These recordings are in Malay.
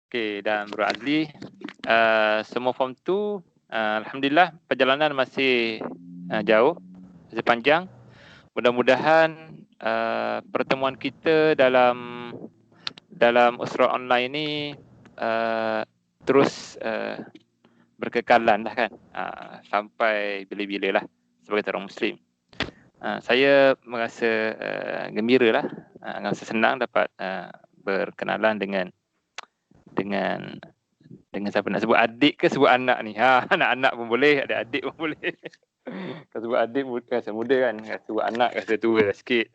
Okey, dan Bro Azli, semua form tu alhamdulillah perjalanan masih jauh, masih panjang. Mudah-mudahan pertemuan kita dalam Usra Online ni terus berkekalan lah kan, sampai bila-bila lah sebagai seorang Muslim. Saya merasa gembira lah, merasa senang dapat berkenalan dengan siapa nak sebut adik ke sebut anak ni. Anak-anak pun boleh, adik-adik pun boleh. Kalau sebut adik rasa muda kan, kalau sebut anak rasa tua sikit.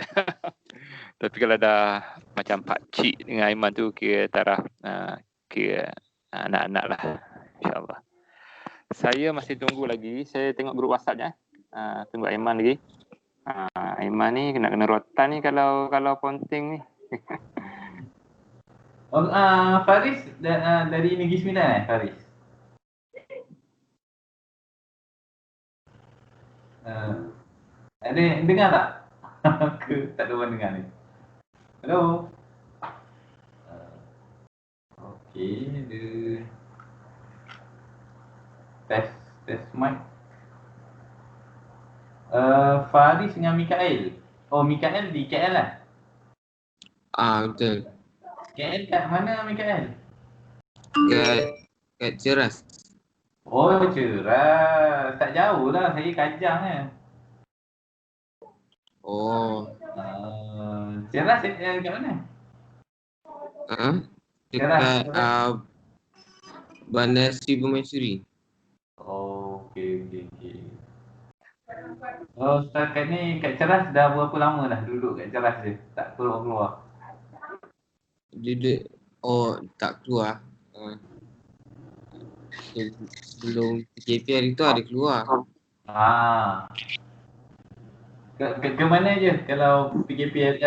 Tapi kalau dah macam pakcik dengan Aiman tu kira taraf kira anak-anak lah, insyaAllah. Saya masih tunggu lagi, saya tengok grup WhatsApp je. Tunggu Aiman lagi. Aiman ni kena rotan ni kalau ponting ni. Faris dari Negeri Sembilan Faris? Ada dengar tak? Tak ada orang dengar ni. Hello? Okey, test mic. Faris dengan Mikael. Oh, Mikael di KL lah? Betul. KL kat mana Mikael? Kat Ceras. Oh, Ceras. Tak jauh lah, saya Kajang kan. Oh. Ceras kat mana? Dekat Bandar Sri Permaisuri. Oh, okey. Oh, setakat ni kat Ceras dah berapa lama dah duduk kat Ceras je? Tak keluar-keluar? Tak keluar. Sebelum PKP hari tu ada keluar. Ke mana je kalau PKP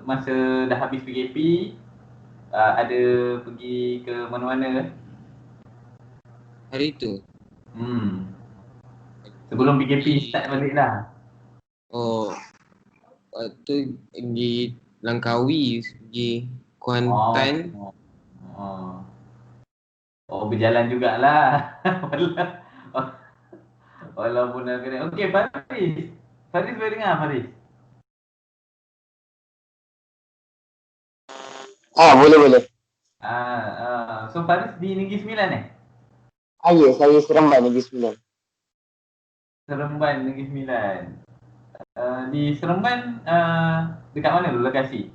masa dah habis PKP ada pergi ke mana-mana ke? Hari tu? Sebelum PKP start balik lah. Tu pergi Langkawi, pergi Kuantan. Berjalan jugalah. Walaupun nak kena. Okey, Faris boleh dengar Faris? Boleh. So Faris di Negeri Sembilan Ya, saya Seremban Negeri Sembilan. Seremban Negeri Sembilan. Di Seremban dekat mana tu lokasi?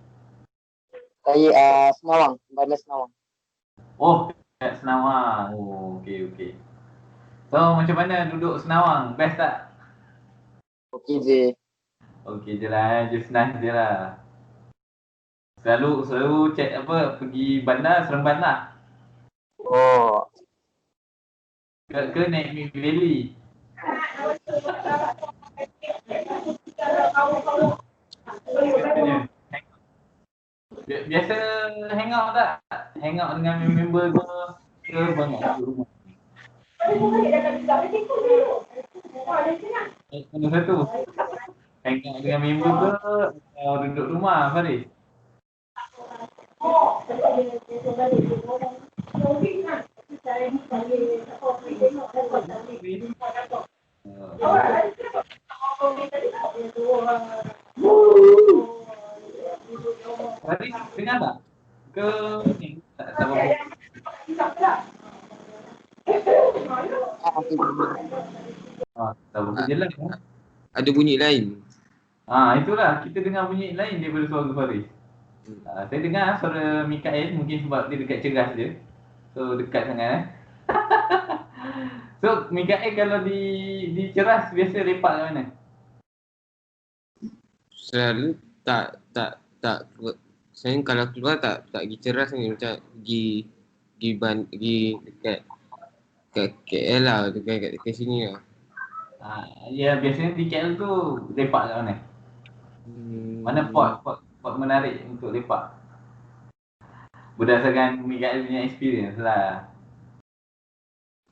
Saya Senawang, Bandar Senawang. Oh, dekat Senawang. Oh, okey. So macam mana duduk Senawang? Best tak? Okey je. Okey je lah, just nice je lah. Selalu cek pergi bandar Seremban lah. Ke naik Mid Valley. Biasa hangout tak? Hangout dengan member ke banyak rumah? Mana satu? Hangout dengan member ke atau duduk rumah Faris? Faris dengar tak? Ke ni? Tak apa. Tak apa jelas kan? Ada bunyi lain. Itulah, kita dengar bunyi lain daripada suara Faris. Saya dengar suara Mikael, mungkin sebab dia dekat Ceras je. So dekat sangat So Mikael kalau di Ceras biasa lepak kat mana? Selalu tak saya kalau keluar tak pergi Ceras ni, macam pergi dekat KL lah, dekat sini lah. Ya, biasanya di KL tu lepak kat mana? Mana spot menarik untuk lepak? Berdasarkan Mikael punya experience lah.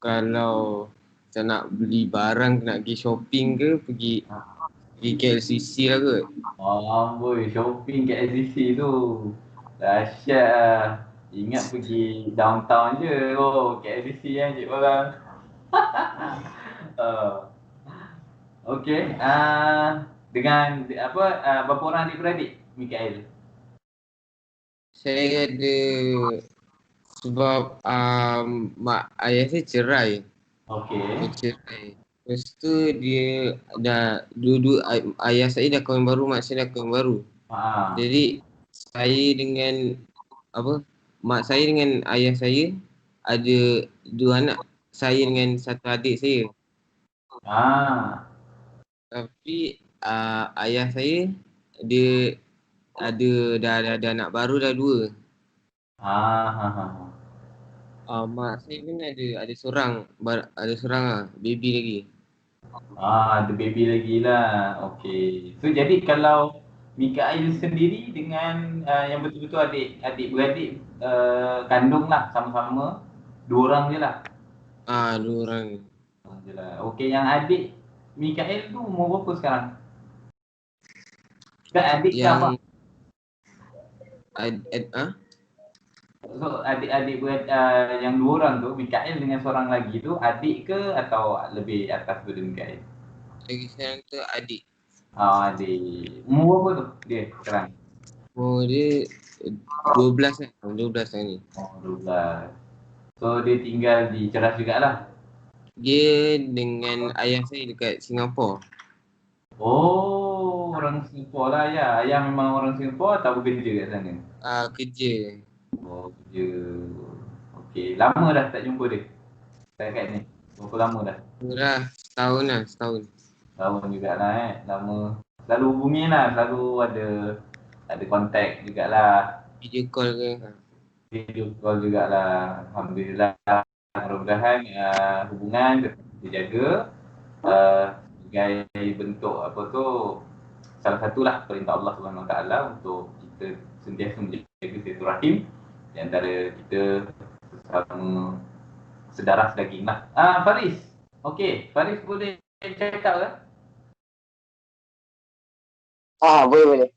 Kalau kita nak beli barang, nak pergi shopping ke, pergi KLCC lah kot. Boy, shopping KLCC tu dahsyat lah. Ingat pergi downtown je. Oh, KLCC kan cik orang. Okey. Dengan berapa orang adik-beradik Mikael? Saya ada sebab mak ayah saya cerai. Okey. Cerai. Lepas tu dia dah dua-dua ayah saya dah kahwin baru, mak saya dah kahwin baru. Jadi saya dengan mak saya dengan ayah saya ada dua anak. Saya dengan satu adik saya. Tapi ayah saya dia dah ada anak baru dah dua. Mak saya pun ada seorang lah, baby lagi. Ada baby lagi lah. Okey. So jadi kalau Mikael sendiri dengan yang betul-betul adik-beradik kandung lah sama-sama, 2 orang je lah. 2 orang. Je lah. Okey, yang adik Mikael tu umur berapa sekarang? Kan adik ke apa? So adik-adik yang 2 orang tu, Mikael dengan seorang lagi tu, adik ke atau lebih atas daripada Mikael? Lagi sekarang tu adik. Adik. Umur berapa tu dia sekarang? Umur dia 12 kan? 12 tahun ni. 12. So dia tinggal di Ceras jugalah? Dia dengan ayah saya dekat Singapura. Oh, orang Singapura lah ayah. Ayah memang orang Singapura atau bekerja kat sana? Kerja. Oh, kerja. Okey, lama dah tak jumpa dia? Setakat ni? Berapa lama dah? Dah setahun. Tahun jugalah lama. Selalu hubungi lah, selalu ada kontak jugalah. Video call ke? Video call jugalah. Alhamdulillah. Mudah-mudahan hubungan tetap dijaga sebagai bentuk salah satulah perintah Allah SWT untuk kita sentiasa menjaga silaturahim di antara kita sesama sedarah sedaging lah. Faris. Okey, Faris boleh cakap ke? Boleh.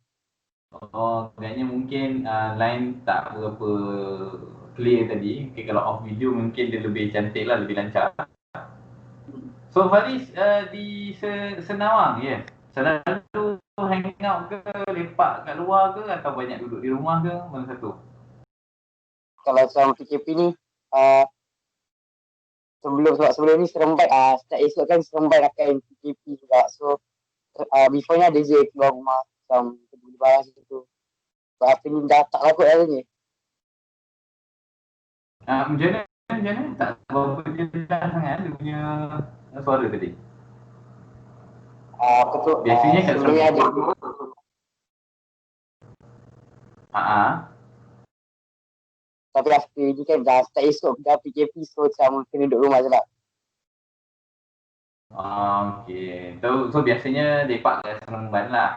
Agaknya mungkin line tak berapa clear tadi. Okay, kalau off video mungkin dia lebih cantik lah, lebih lancar. So Faris di Senawang, selalu hangout ke, lepak kat luar ke atau banyak duduk di rumah ke? Mana satu? Kalau selama PKP ni, sebelum ni Seremban, setiap esok kan Seremban akan PKP juga. So before ni ada je keluar rumah macam beli barang situ. Apa ni dah tak takut rasanya. Macam mana? Tak berapa jelas sangat dia punya suara tadi. Biasanya kat sebelum ni ada. Tapi after ni kan dah start esok dah PKP, so macam kena duduk rumah je lah. Okay. So biasanya lepak kat Seremban lah.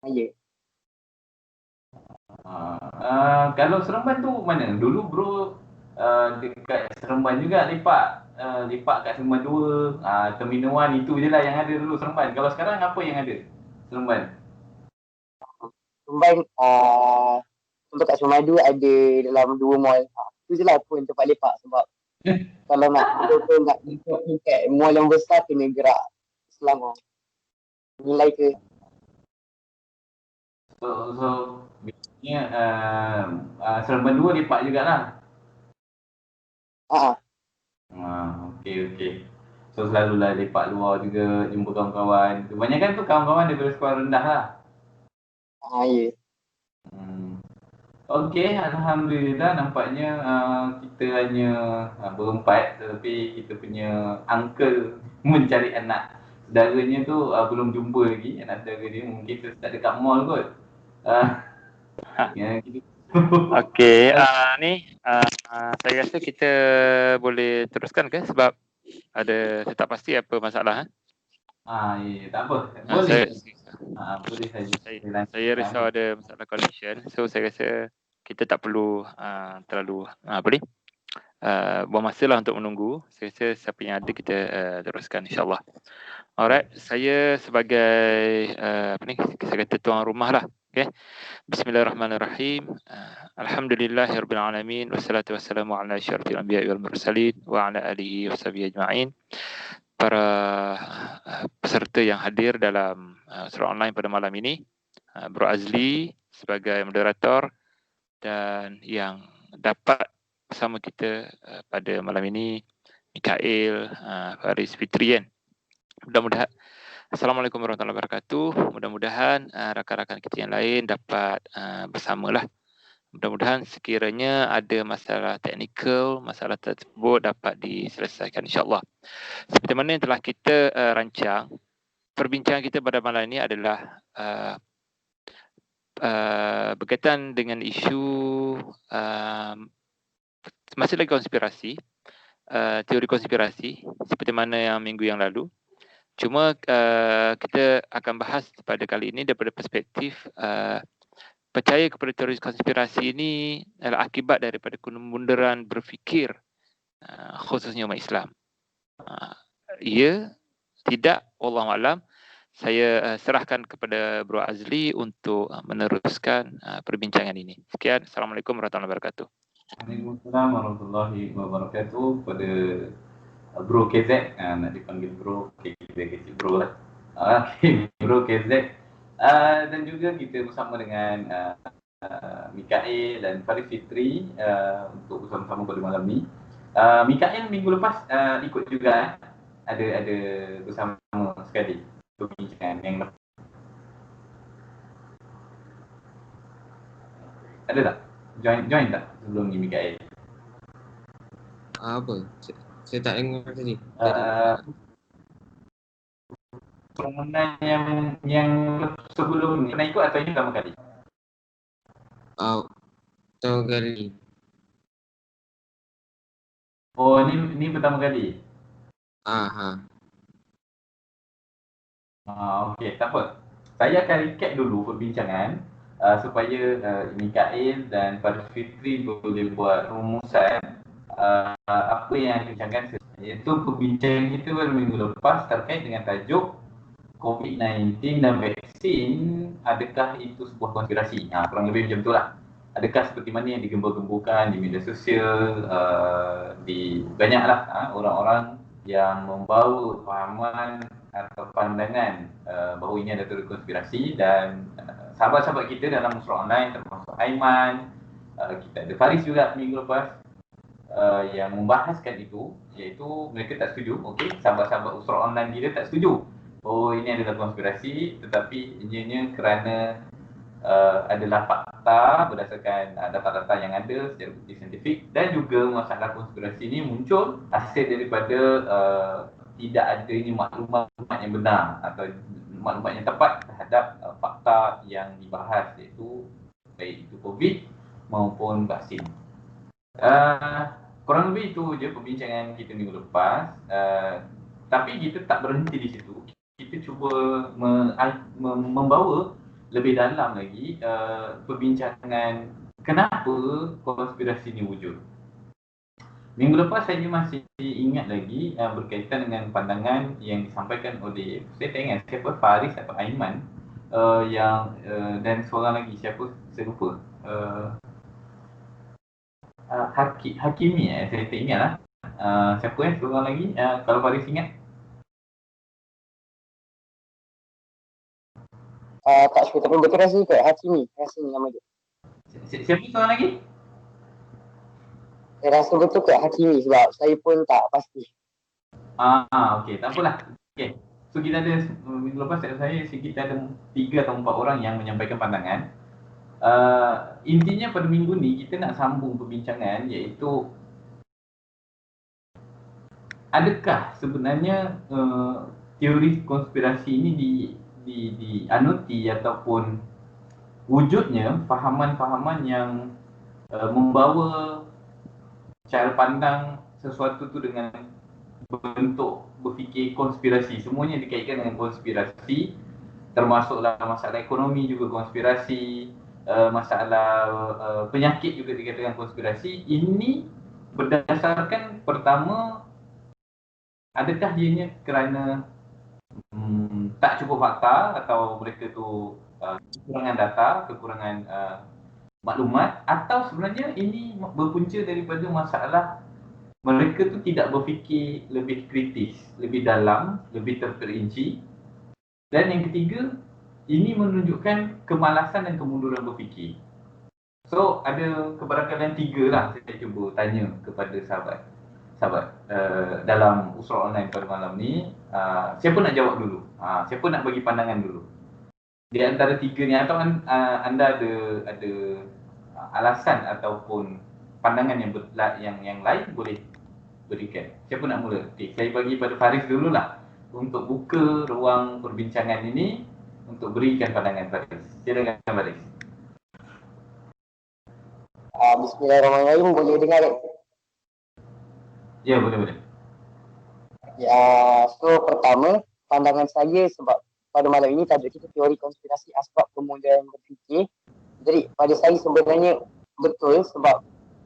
Ya. Kalau Seremban tu mana? Dulu bro dekat Seremban juga lepak kat Seremban 2, Terminal 1 itu je lah yang ada dulu Seremban. Kalau sekarang apa yang ada Seremban? Seremban untuk kat Semadu ada dalam 2 mall. Itu je lah pun tempat lepak sebab kalau nak kat mall yang besar kena gerak Selangor. Nilai ke? So biasanya Seremban 2 lepak jugalah. Okay. So selalulah lepak luar juga, jumpa kawan-kawan. Kebanyakan tu kawan-kawan daripada sekolah rendah lah. Ya. Okey, Alhamdulillah nampaknya kita hanya berempat, tetapi kita punya uncle mencari anak saudaranya tu belum jumpa lagi. Anak saudara dia mungkin tak dekat mall kot. Okey, saya rasa kita boleh teruskan ke sebab saya tak pasti apa masalah. Ya, tak apa. Boleh. Boleh saja. Saya risau ada masalah connection. So saya rasa kita tak perlu terlalu buang masa lah untuk menunggu. Saya rasa siapa yang ada kita teruskan insyaAllah. Alright, saya sebagai saya kata tuan rumah lah Okay. Bismillahirrahmanirrahim. Alhamdulillahirabbil alamin wassalatu wassalamu ala asyrafil anbiya'i wal mursalin wa ala alihi washabihi ajma'in. Para peserta yang hadir dalam surau online pada malam ini, Bro Azli sebagai moderator dan yang dapat bersama kita pada malam ini Mikael, Faris Fitrian. Mudah-mudahan Assalamualaikum warahmatullahi wabarakatuh. Mudah-mudahan rakan-rakan kita yang lain dapat bersamalah. Mudah-mudahan sekiranya ada masalah teknikal, masalah tersebut dapat diselesaikan insya-Allah. Seperti mana yang telah kita rancang, perbincangan kita pada malam ini adalah berkaitan dengan isu masih lagi konspirasi, teori konspirasi seperti mana yang minggu yang lalu. Cuma kita akan bahas pada kali ini daripada perspektif percaya kepada teori konspirasi ini adalah akibat daripada kemunduran berfikir khususnya umat Islam. Ya, tidak, wallahualam. Saya serahkan kepada Bro Azli untuk meneruskan perbincangan ini. Sekian, Assalamualaikum warahmatullahi wabarakatuh. Waalaikumsalam warahmatullahi wabarakatuh. Pada Bro KZ, nak dipanggil Bro, kita Bro lah. Bro KZ. Dan juga kita bersama dengan Mikael dan Faris Fitri untuk bersama-sama pada malam ni. Mikael minggu lepas ikut juga ada bersama sekali perbincangan yang lepas. Ada tak? Join tak sebelum ni Mikael? Apa? Saya tak dengar tadi. Permohonan yang sebelum ni pernah ikut atau ini pertama kali? Pertama kali. Oh, ni pertama kali? Okey, tak apa. Saya akan recap dulu perbincangan supaya Mikael dan Faris Fitri boleh buat rumusan apa yang dibincangkan, iaitu perbincangan kita pada minggu lepas terkait dengan tajuk COVID-19 dan vaksin, adakah itu sebuah konspirasi? Kurang lebih macam itulah. Adakah seperti mana yang digembar-gemburkan di media sosial, di banyaklah orang-orang yang membawa fahaman atau pandangan bahawa ini adalah teori konspirasi, dan sahabat-sahabat kita dalam surau online termasuk Aiman, kita ada Faris juga minggu lepas yang membahaskan itu, iaitu mereka tak setuju. Okey, sahabat-sahabat surau online kita tak setuju. Oh, ini adalah konspirasi, tetapi ianya kerana adalah fakta berdasarkan data-data yang ada secara bukti saintifik, dan juga masalah konspirasi ini muncul hasil daripada tidak adanya maklumat yang benar atau maklumat yang tepat terhadap fakta yang dibahas, iaitu baik itu COVID maupun vaksin. Kurang lebih itu je perbincangan kita minggu lepas. Tapi kita tak berhenti di situ. Kita cuba membawa lebih dalam lagi perbincangan kenapa konspirasi ini wujud. Minggu lepas saya masih ingat lagi berkaitan dengan pandangan yang disampaikan oleh, saya tak ingat siapa, Faris atau Aiman, dan seorang lagi siapa, saya lupa, Hakimi, saya tak ingat lah. Siapa seorang lagi, kalau Faris ingat? Tak sure, tapi betul rasa kot Hakimi nama dia. Siapa seorang lagi? Saya rasa betul kot Hakimi sebab saya pun tak pasti. Okey, tak apalah. Okey. So kita ada minggu lepas saya kita ada 3 atau 4 orang yang menyampaikan pandangan. Intinya pada minggu ni kita nak sambung perbincangan, iaitu adakah sebenarnya teori konspirasi ini dianuti ataupun wujudnya fahaman-fahaman yang membawa cara pandang sesuatu tu dengan bentuk berfikir konspirasi. Semuanya dikaitkan dengan konspirasi, termasuklah masalah ekonomi juga konspirasi, masalah penyakit juga dikatakan konspirasi. Ini berdasarkan, pertama, adakah ianya kerana tak cukup fakta atau mereka tu kekurangan data, kekurangan maklumat, atau sebenarnya ini berpunca daripada masalah mereka tu tidak berfikir lebih kritis, lebih dalam, lebih terperinci. Dan yang ketiga, ini menunjukkan kemalasan dan kemunduran berfikir. So ada kebarangkalian 3 lah saya cuba tanya kepada sahabat dalam Usrah Online pada malam ni. Siapa nak jawab dulu? Siapa nak bagi pandangan dulu? Di antara 3 ni, atau anda ada alasan ataupun pandangan yang lain boleh berikan. Siapa nak mula? Okay, saya bagi pada Faris dululah untuk buka ruang perbincangan ini untuk berikan pandangan Faris. Silakan Faris. Bismillahirrahmanirrahim. Boleh dengar tak? Ya, boleh. Ya, so pertama, pandangan saya sebab pada malam ini tajuk kita teori konspirasi asbab kemunduran berfikir. Jadi pada saya sebenarnya betul sebab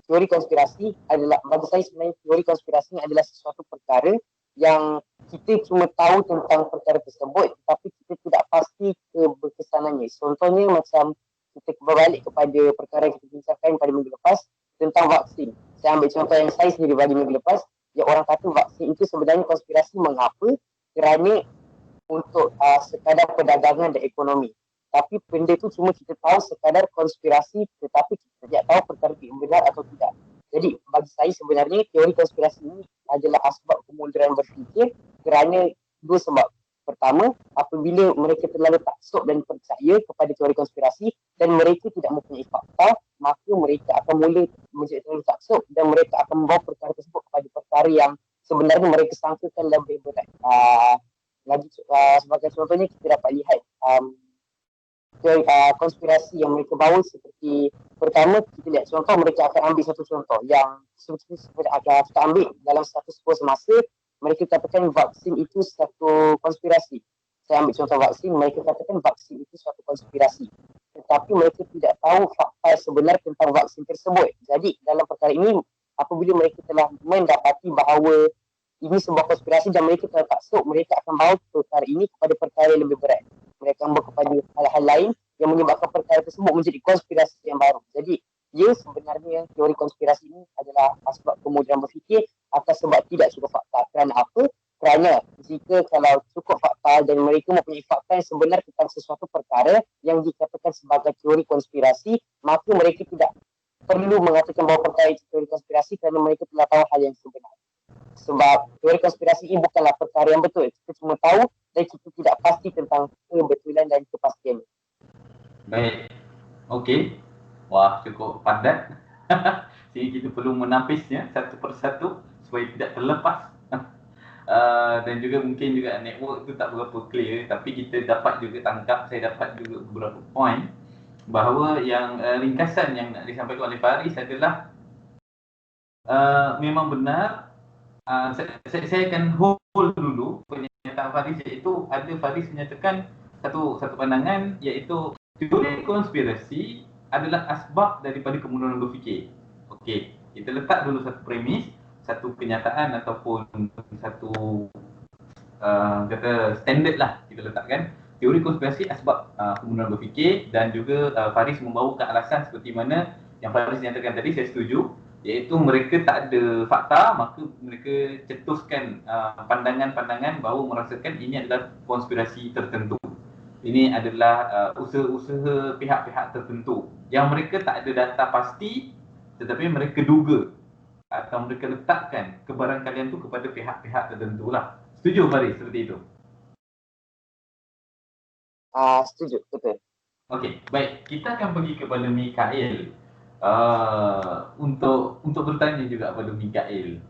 teori konspirasi adalah, bagi saya sebenarnya teori konspirasi adalah sesuatu perkara yang kita cuma tahu tentang perkara tersebut tapi kita tidak pasti keberkesanannya. Contohnya macam kita berbalik kepada perkara yang kita bincangkan pada minggu lepas tentang vaksin. Saya ambil contoh yang saya sendiri bagi minggu lepas, yang orang kata vaksin itu sebenarnya konspirasi. Mengapa? Kerana untuk sekadar perdagangan dan ekonomi. Tapi benda tu cuma kita tahu sekadar konspirasi tetapi kita tidak tahu perkara itu benar atau tidak. Jadi bagi saya sebenarnya teori konspirasi ini adalah asbab kemunduran berfikir kerana 2 sebab. Pertama, apabila mereka terlalu taksub dan percaya kepada teori konspirasi dan mereka tidak mempunyai fakta, maka mereka akan mula menjadi terlalu taksub dan mereka akan membawa perkara tersebut kepada perkara yang sebenarnya mereka sangkakan lebih berat. Sebagai contohnya kita dapat lihat teori konspirasi yang mereka bawa seperti, pertama kita lihat contoh, mereka akan ambil satu contoh yang seperti kita ambil dalam satu sebuah semasa. Mereka katakan vaksin itu satu konspirasi. Saya ambil contoh vaksin, mereka katakan vaksin itu suatu konspirasi. Tetapi mereka tidak tahu fakta sebenar tentang vaksin tersebut. Jadi dalam perkara ini, apabila mereka telah mendapati bahawa ini sebuah konspirasi dan mereka telah taksub, mereka akan bawa perkara ini kepada perkara yang lebih berat. Mereka membawa kepada hal-hal lain yang menyebabkan perkara tersebut menjadi konspirasi yang baru. Jadi ya, sebenarnya teori konspirasi ini adalah asbab kemunduran berfikir atas sebab tidak cukup fakta. Kerana apa? Kerana jika kalau cukup fakta dan mereka mempunyai fakta yang sebenar tentang sesuatu perkara yang dikatakan sebagai teori konspirasi, maka mereka tidak perlu mengatakan bahawa perkara itu teori konspirasi kerana mereka telah tahu hal yang sebenar. Sebab teori konspirasi ini bukanlah perkara yang betul. Kita cuma tahu dan kita tidak pasti tentang kebetulan dan kepastian. Baik. Okey. Wah, cukup padat. Sehingga kita perlu menapisnya satu persatu supaya tidak terlepas. Dan juga mungkin juga network tu tak berapa clear, tapi kita dapat juga tangkap, saya dapat juga beberapa point bahawa yang ringkasan yang nak disampaikan oleh Faris adalah memang benar. Saya akan hold dulu pernyataan Faris, iaitu ada Faris menyatakan satu pandangan, iaitu teori konspirasi adalah asbab daripada kemunduran berfikir. Okey, kita letak dulu satu premis, satu kenyataan ataupun satu kata standard lah kita letakkan. Teori konspirasi asbab kemunduran berfikir, dan juga Faris membawakan alasan seperti mana yang Faris nyatakan tadi, saya setuju, iaitu mereka tak ada fakta, maka mereka cetuskan pandangan-pandangan bahawa merasakan ini adalah konspirasi tertentu. Ini adalah usaha-usaha pihak-pihak tertentu yang mereka tak ada data pasti, tetapi mereka duga atau mereka letakkan kebarangkalian tu kepada pihak-pihak tertentu lah. Setuju Faris seperti itu? Setuju, betul. Okey, baik. Kita akan pergi kepada Mikael untuk bertanya juga kepada Mikael.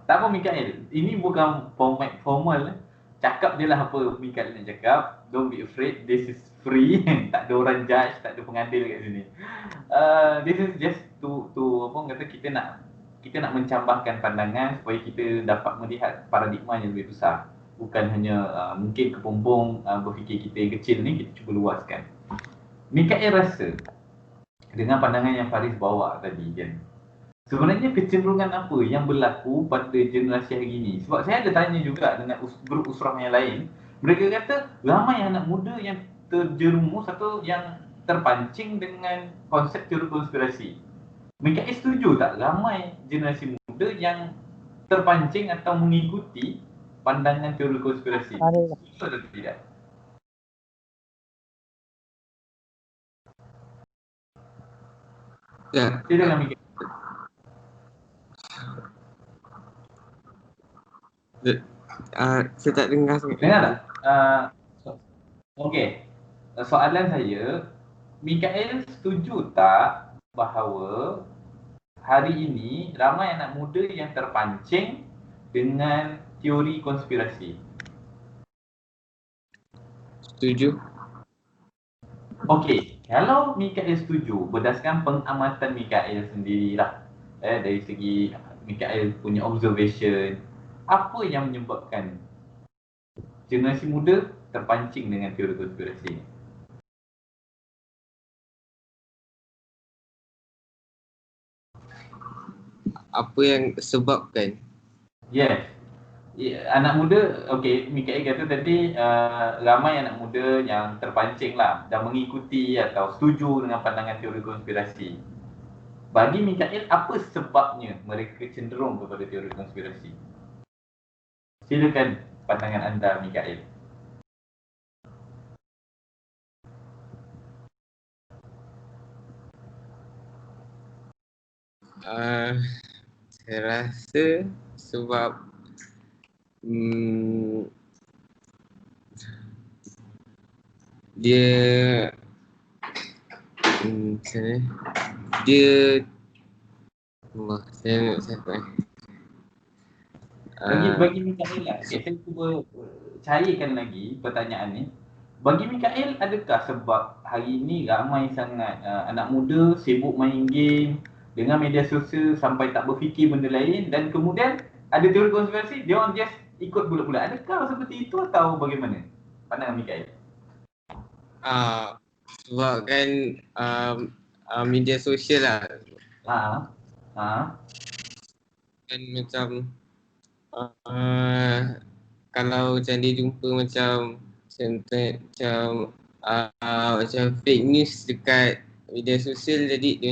Tak apa Mikael, ini bukan format formal. Cakap je lah apa Mikael nak cakap. Don't be afraid, this is free. Tak ada orang judge, tak ada pengadil kat sini. This is just to apa kata, kita nak mencambahkan pandangan supaya kita dapat melihat paradigma yang lebih besar. Bukan hanya mungkin kepompong berfikir kita yang kecil ni, kita cuba luaskan. Mikael rasa dengan pandangan yang Faris bawa tadi kan, sebenarnya kecenderungan apa yang berlaku pada generasi hari ini? Sebab saya ada tanya juga dengan grup usrah yang lain. Mereka kata ramai anak muda yang terjerumus atau yang terpancing dengan konsep teori konspirasi. Mikael setuju tak ramai generasi muda yang terpancing atau mengikuti pandangan teori konspirasi? Setuju atau tidak? Ya. Silakan Mikael. Saya tak dengar sangat. Dengar tak? Okey. Soalan saya, Mikael setuju tak bahawa hari ini ramai anak muda yang terpancing dengan teori konspirasi? Setuju. Okey, kalau Mikael setuju, berdasarkan pengamatan Mikael sendirilah, dari segi Mikael punya observation, apa yang menyebabkan generasi muda terpancing dengan teori konspirasi? Apa yang sebabkan? Yes. Anak muda, okey, Mikael kata tadi ramai anak muda yang terpancing lah dan mengikuti atau setuju dengan pandangan teori konspirasi. Bagi Mikael, apa sebabnya mereka cenderung kepada teori konspirasi? Silakan pandangan anda, Mikael. Saya rasa sebab dia macam ni, dia Bagi Mikael lah, saya cuba cairkan lagi pertanyaan ni. Bagi Mikael, adakah sebab hari ini ramai sangat anak muda sibuk main game dengan media sosial sampai tak berfikir benda lain dan kemudian ada teori konspirasi, dia orang just ikut bulat-bulat. Adakah seperti itu atau bagaimana pandangan Mikael? Sebab kan media sosial lah. Kan macam kalau macam dia jumpa macam fake news dekat media sosial, jadi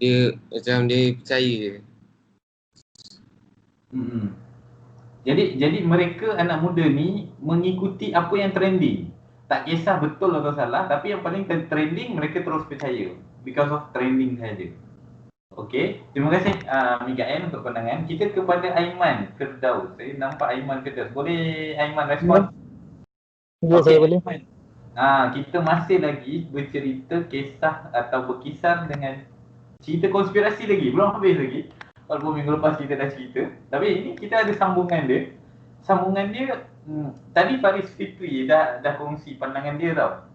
dia percaya je. Jadi mereka anak muda ni mengikuti apa yang trending. Tak kisah betul atau salah, tapi yang paling trending mereka terus percaya because of trending saja. Okey, terima kasih Mikael untuk pandangan. Kita kepada Aiman Firdaus. Saya nampak Aiman Firdaus. Boleh Aiman respon? Ya, saya boleh. Kita masih lagi bercerita kisah atau berkisar dengan cerita konspirasi lagi. Belum habis lagi. Walaupun minggu lepas kita dah cerita. Tapi ini kita ada sambungan dia. Sambungan dia, tadi Faris Fitri dah kongsi pandangan dia tau.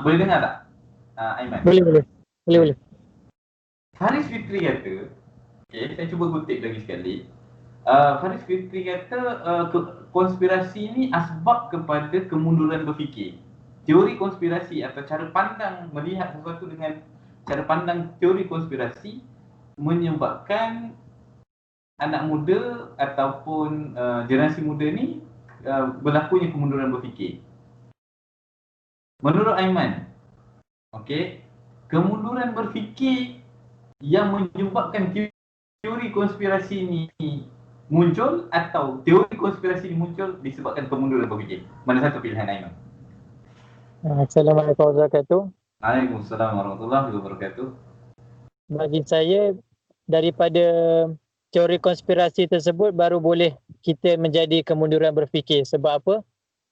Boleh dengar tak Aiman? Boleh. Faris Fitri kata, saya cuba kutip lagi sekali. Faris Fitri kata konspirasi ni asbab kepada kemunduran berfikir. Teori konspirasi atau cara pandang melihat sesuatu dengan cara pandang teori konspirasi menyebabkan anak muda ataupun generasi muda ni berlakunya kemunduran berfikir. Menurut Aiman, kemunduran berfikir yang menyebabkan teori konspirasi ni muncul atau teori konspirasi ni muncul disebabkan kemunduran berfikir? Mana satu pilihan Aiman? Assalamualaikum warahmatullahi wabarakatuh. Waalaikumsalam warahmatullahi wabarakatuh. Bagi saya, daripada teori konspirasi tersebut baru boleh kita menjadi kemunduran berfikir. Sebab apa?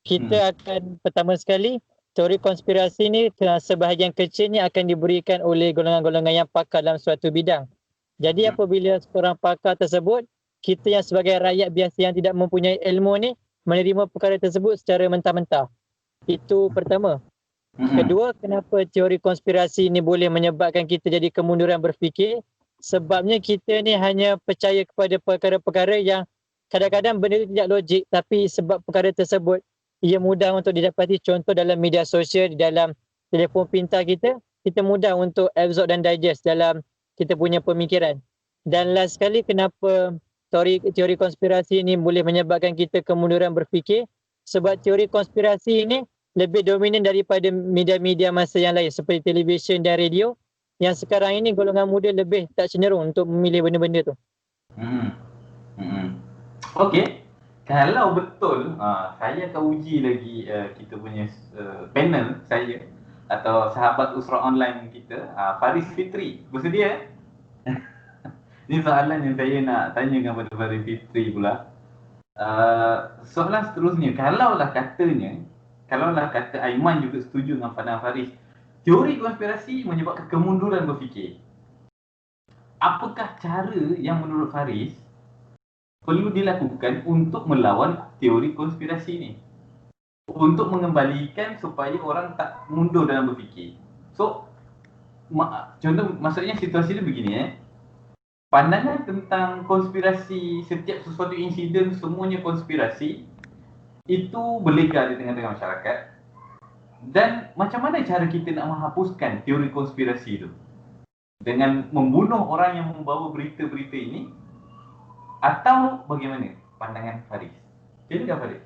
Kita akan pertama sekali, teori konspirasi ni sebahagian kecilnya akan diberikan oleh golongan-golongan yang pakar dalam suatu bidang. Jadi apabila seorang pakar tersebut, kita yang sebagai rakyat biasa yang tidak mempunyai ilmu ni menerima perkara tersebut secara mentah-mentah. Itu pertama. Kedua, kenapa teori konspirasi ni boleh menyebabkan kita jadi kemunduran berfikir? Sebabnya kita ni hanya percaya kepada perkara-perkara yang kadang-kadang benda itu tidak logik, tapi sebab perkara tersebut ia mudah untuk didapati. Contoh dalam media sosial, di dalam telefon pintar kita mudah untuk absorb dan digest dalam kita punya pemikiran. Dan last sekali, kenapa teori konspirasi ini boleh menyebabkan kita kemunduran berfikir? Sebab teori konspirasi ini lebih dominan daripada media-media masa yang lain seperti televisyen dan radio, yang sekarang ini golongan muda lebih tak cenderung untuk memilih benda-benda tu. Okey. Kalau betul, saya akan uji lagi kita punya panel saya atau sahabat Usra Online kita, Faris Fitri. Bersedia? Ini soalan yang saya nak tanya kepada Faris Fitri pula. Soalan seterusnya, kalaulah kata Aiman juga setuju dengan pandangan Faris, teori konspirasi menyebabkan kemunduran berfikir. Apakah cara yang menurut Faris perlu dilakukan untuk melawan teori konspirasi ni? Untuk mengembalikan supaya orang tak mundur dalam berfikir. So, contoh maksudnya situasi dia begini pandangan tentang konspirasi, setiap sesuatu insiden semuanya konspirasi, itu berlegar di tengah-tengah masyarakat. Dan macam mana cara kita nak menghapuskan teori konspirasi itu? Dengan membunuh orang yang membawa berita-berita ini, atau bagaimana pandangan Faris? Silakan Faris.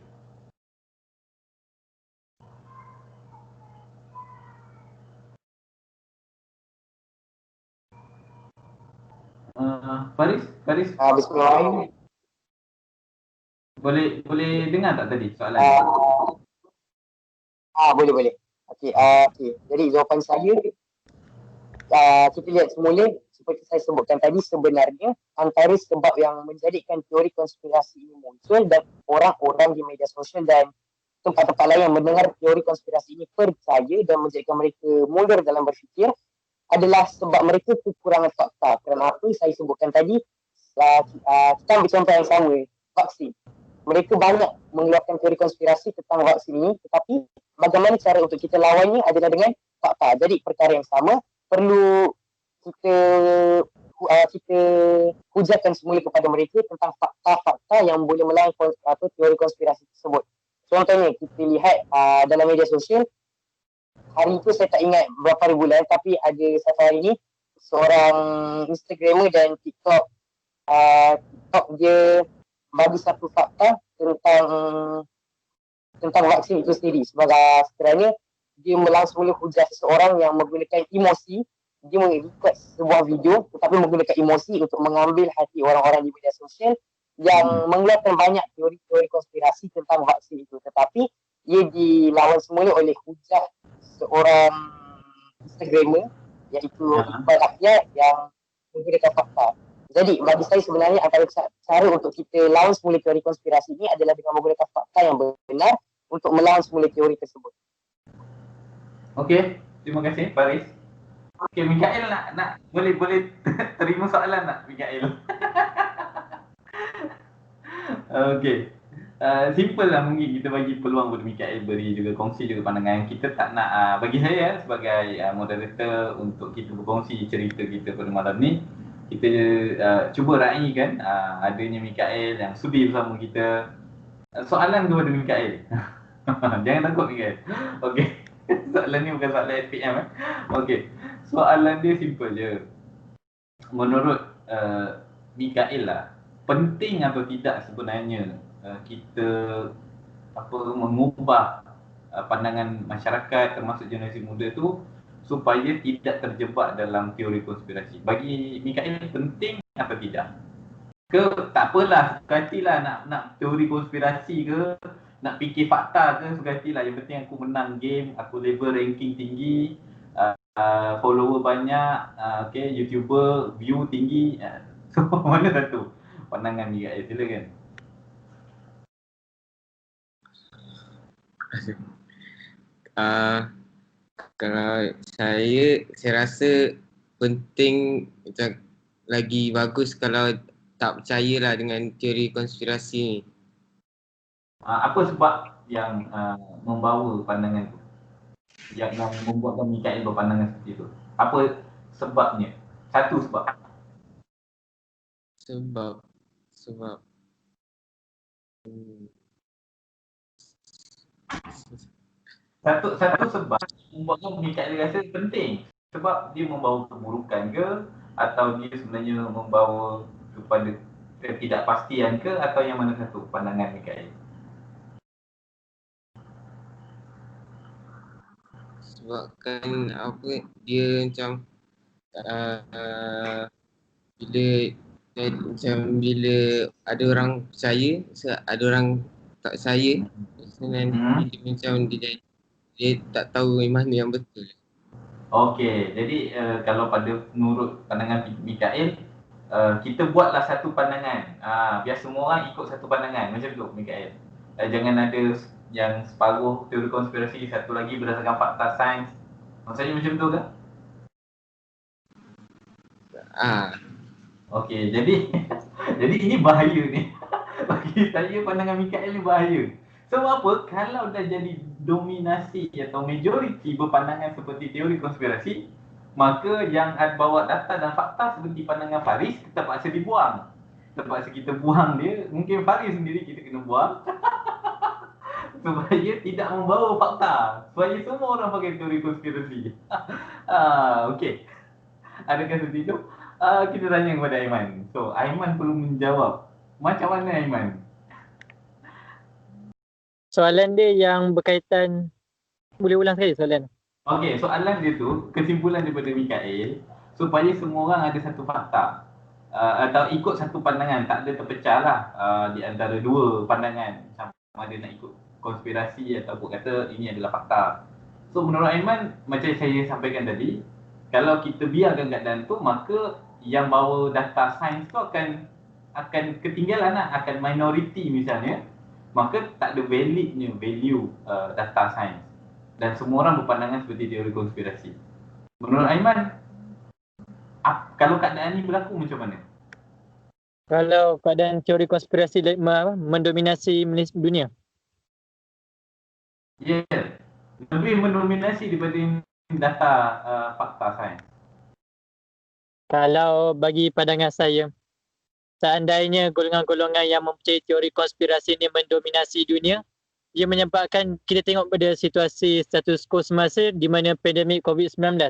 Faris, Bismillahirrahmanirrahim. boleh dengar tak tadi soalan? Boleh. Okey, jadi jawapan saya, kita lihat semula seperti saya sebutkan tadi, sebenarnya antara sebab yang menjadikan teori konspirasi ini muncul dan orang-orang di media sosial dan tempat-tempat lain yang mendengar teori konspirasi ini percaya dan menjadikan mereka mundur dalam berfikir adalah sebab mereka kekurangan fakta. Kerana apa saya sebutkan tadi, kita ambil contoh yang sama, vaksin. Mereka banyak mengeluarkan teori konspirasi tentang vaksin ini, tetapi bagaimana cara untuk kita lawannya adalah dengan fakta. Jadi perkara yang sama perlu kita hujahkan semula kepada mereka tentang fakta-fakta yang boleh melawan teori konspirasi tersebut. Contohnya kita lihat dalam media sosial, hari itu saya tak ingat berapa hari bulan, tapi ada satu hari ni seorang Instagramer dan TikTok dia bagi satu fakta tentang vaksin itu sendiri. Sekiranya dia langsung mula hujah seseorang yang menggunakan emosi, dia mengikut sebuah video tetapi menggunakan emosi untuk mengambil hati orang-orang di media sosial yang mengeluarkan banyak teori-teori konspirasi tentang vaksin itu, tetapi ia dilawan semula oleh hujah seorang Instagramer iaitu Iqbal Ahyad yang menggunakan fakta. Jadi bagi saya sebenarnya antara cara untuk kita lawan semula teori konspirasi ini adalah dengan menggunakan fakta yang benar untuk melawan semula teori tersebut. Okey, terima kasih Faris. Okey, Mikael nak boleh terima soalan tak Mikael? Okey. Simple lah, mungkin kita bagi peluang kepada Mikael beri juga kongsi juga pandangan. Kita tak nak bagi saya sebagai moderator untuk kita berkongsi cerita kita pada malam ni, kita cuba raikan adanya Mikael yang sudi bersama kita. Soalan kepada Mikael. Jangan takut Mikael. Okey. Soalan ni bukan soalan SPM Okey. Soalan dia simple je. Menurut Mikael lah, penting atau tidak sebenarnya kita mengubah pandangan masyarakat termasuk generasi muda tu supaya tidak terjebak dalam teori konspirasi. Bagi Mikael penting atau tidak? Ke tak apalah, sukatilah nak teori konspirasi ke, nak fikir fakta ke, sukatilah. Yang penting aku menang game, aku level ranking tinggi, follower banyak, YouTuber view tinggi. So mana satu pandangan Mikael? Silakan. Kalau saya rasa penting, macam lagi bagus kalau tak percayalah dengan teori konspirasi ni. Apa sebab yang membawa pandangan tu? Yang membuatkan Mikael berpandangan seperti itu? Apa sebabnya? Satu sebab. Satu sebab membuatkan Mikael rasa penting. Sebab dia membawa keburukan ke, atau dia sebenarnya membawa kepada ketidakpastian ke, atau yang mana satu pandangan Mikael? sebabkan apa dia macam bila macam bila ada orang percaya, ada orang tak percaya, nanti dia macam dia tak tahu yang mana yang betul. Okey, jadi kalau pada menurut pandangan Mikael, kita buatlah satu pandangan. Biar semua orang ikut satu pandangan. Macam tu Mikael. Jangan ada yang separuh teori konspirasi, satu lagi berdasarkan fakta sains. Maksudnya macam tu ke? Okey, jadi jadi ini bahaya ni. Bagi saya pandangan Mikael ni bahaya. Sebab apa? Kalau dah jadi dominasi atau majoriti berpandangan seperti teori konspirasi, maka yang bawa data dan fakta seperti pandangan Faris terpaksa dibuang. Terpaksa kita buang dia. Mungkin Faris sendiri kita kena buang. Supaya tidak membawa fakta. Supaya semua orang pakai teori konspirasi. Okey. Adakah seperti itu? Kita tanya kepada Aiman. So, Aiman perlu menjawab. Macam mana Aiman? Soalan dia yang berkaitan, boleh ulang sekali soalan? Okey, soalan dia tu, kesimpulan daripada Mikael, supaya semua orang ada satu fakta atau ikut satu pandangan, tak ada terpecah lah di antara dua pandangan, sama ada nak ikut konspirasi ataupun kata ini adalah fakta. So menurut Aiman, macam saya sampaikan tadi, kalau kita biarkan keadaan tu, maka yang bawa data sains tu akan ketinggalan lah, akan minoriti misalnya, maka tak ada value data sains dan semua orang berpandangan seperti teori konspirasi. Menurut Aiman, kalau keadaan ni berlaku macam mana? Kalau keadaan teori konspirasi mendominasi dunia? Ya, lebih mendominasi daripada data fakta sains. Kalau bagi pandangan saya, seandainya golongan-golongan yang mempercayai teori konspirasi ini mendominasi dunia, ia menyebabkan kita tengok pada situasi status quo semasa di mana pandemik COVID-19,